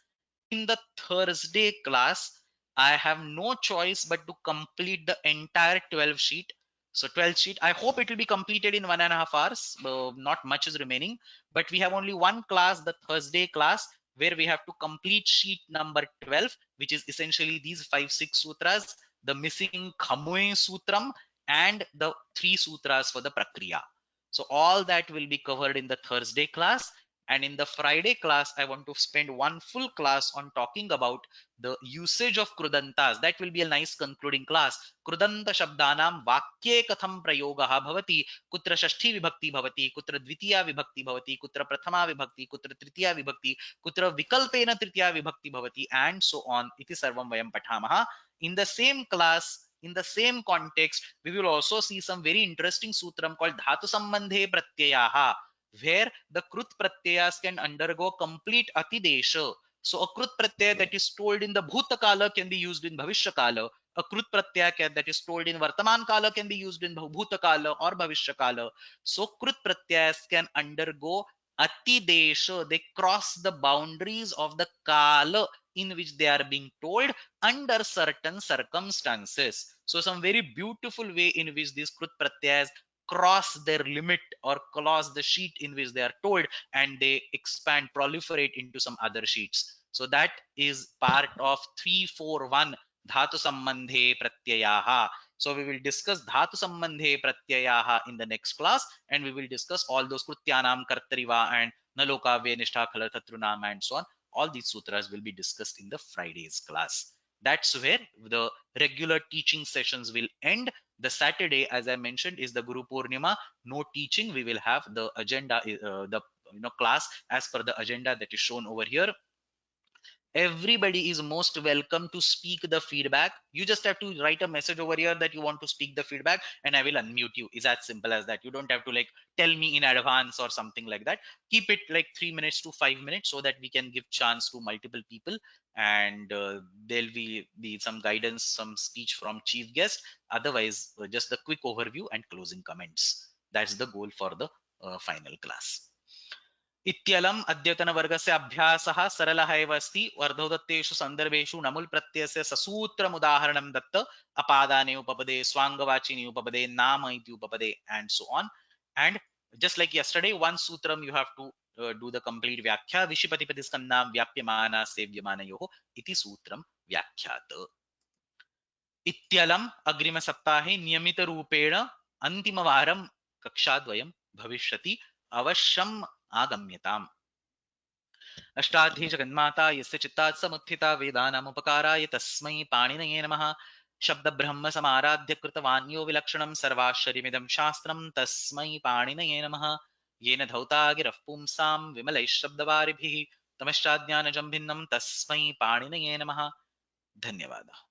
In the Thursday class I have no choice but to complete the entire 12 sheet. So 12 sheet, I hope it will be completed in 1.5 hours. Not much is remaining, but we have only one class, the Thursday class, where we have to complete sheet number 12, which is essentially these 5-6 sutras, the missing Khamui Sutram, and the 3 sutras for the Prakriya. So all that will be covered in the Thursday class. And in the Friday class, I want to spend one full class on talking about the usage of Krudantas. That will be a nice concluding class. Krudanta Shabdanam Vakye Katham Prayogaha Bhavati, Kutra Shashti Vibhakti Bhavati, Kutra Dvitiya Vibhakti Bhavati, Kutra Prathama Vibhakti, Kutra Tritiya Vibhakti, Kutra Vikalpena Tritiya Vibhakti Bhavati, and so on. Iti Sarvam Vayam Pathamaha. In the same class, In the same context, we will also see some very interesting sutram called Dhatu Sambandhe Pratyayaha, where the Krut Pratyayas can undergo complete Atidesha. So a Krut Pratyaya that is told in the Bhutakala can be used in Bhavishya A Krut Pratyaya that is told in Vartaman Kala can be used in Bhutakala or Bhavishya So Krut Pratyayas can undergo Atidesha. They cross the boundaries of the Kala in which they are being told under certain circumstances. So some very beautiful way in which these Krut Pratyayas cross their limit or cross the sheet in which they are told, and they expand, proliferate into some other sheets. So that is part of 341 Dhatu Sambandhe Pratyayaha. So we will discuss Dhatu Sambandhe Pratyayaha in the next class, and we will discuss all those Krutyanam, Kartariva, and Naloka, Venishta, Khalathatrunam, and so on. All these sutras will be discussed in the Friday's class. That's where the regular teaching sessions will end. The Saturday, as I mentioned, is the Guru Purnima. No teaching. We will have the agenda, the class as per the agenda that is shown over here. Everybody is most welcome to speak the feedback. You just have to write a message over here that you want to speak the feedback, and I will unmute you. Is as simple as that. You don't have to like tell me in advance or something like that. Keep it like 3 minutes to 5 minutes so that we can give chance to multiple people, and there'll be some guidance, some speech from chief guest. Otherwise, just a quick overview and closing comments. That's the goal for the final class. इत्यलम् अद्यतनवर्गस्य अभ्यासः सरलः एव अस्ति. वर्धोदत्तेषु सन्दर्भेषु नमुल् प्रत्ययस्य ससूत्रमुदाहरणं दत्त अपादाने उपपदे, स्वाङ्गवाचिनि उपपदे, नाम इति उपपदे, and so on. And just like yesterday, one sutram you have to do the complete व्याख्या. विशिपतिपतिस्कन्धां व्याप्यमाना सेव्यमानयोः इति सूत्रं व्याख्यात. इत्यलम् अग्रिमसप्ताहे नियमितरूपेण अन्तिमवारं कक्षाद्वयं भविष्यति. अवश्यम् आगम्यताम्. अष्टाध्यै जगन्माता यस्य चित्तात् समुत्थिता वेदानामुपकाराय तस्मै पाणिनये नमः. शब्दब्रह्म समाराध्य कृतवान्यो विलक्षणं सर्वाश्चर्यमिदं शास्त्रं तस्मै पाणिनये नमः. येन धौता गिरः पुंसां विमलैः शब्दवारिभिः तमश्चाज्ञानजं भिन्नं तस्मै पाणिनये नमः. धन्यवादः.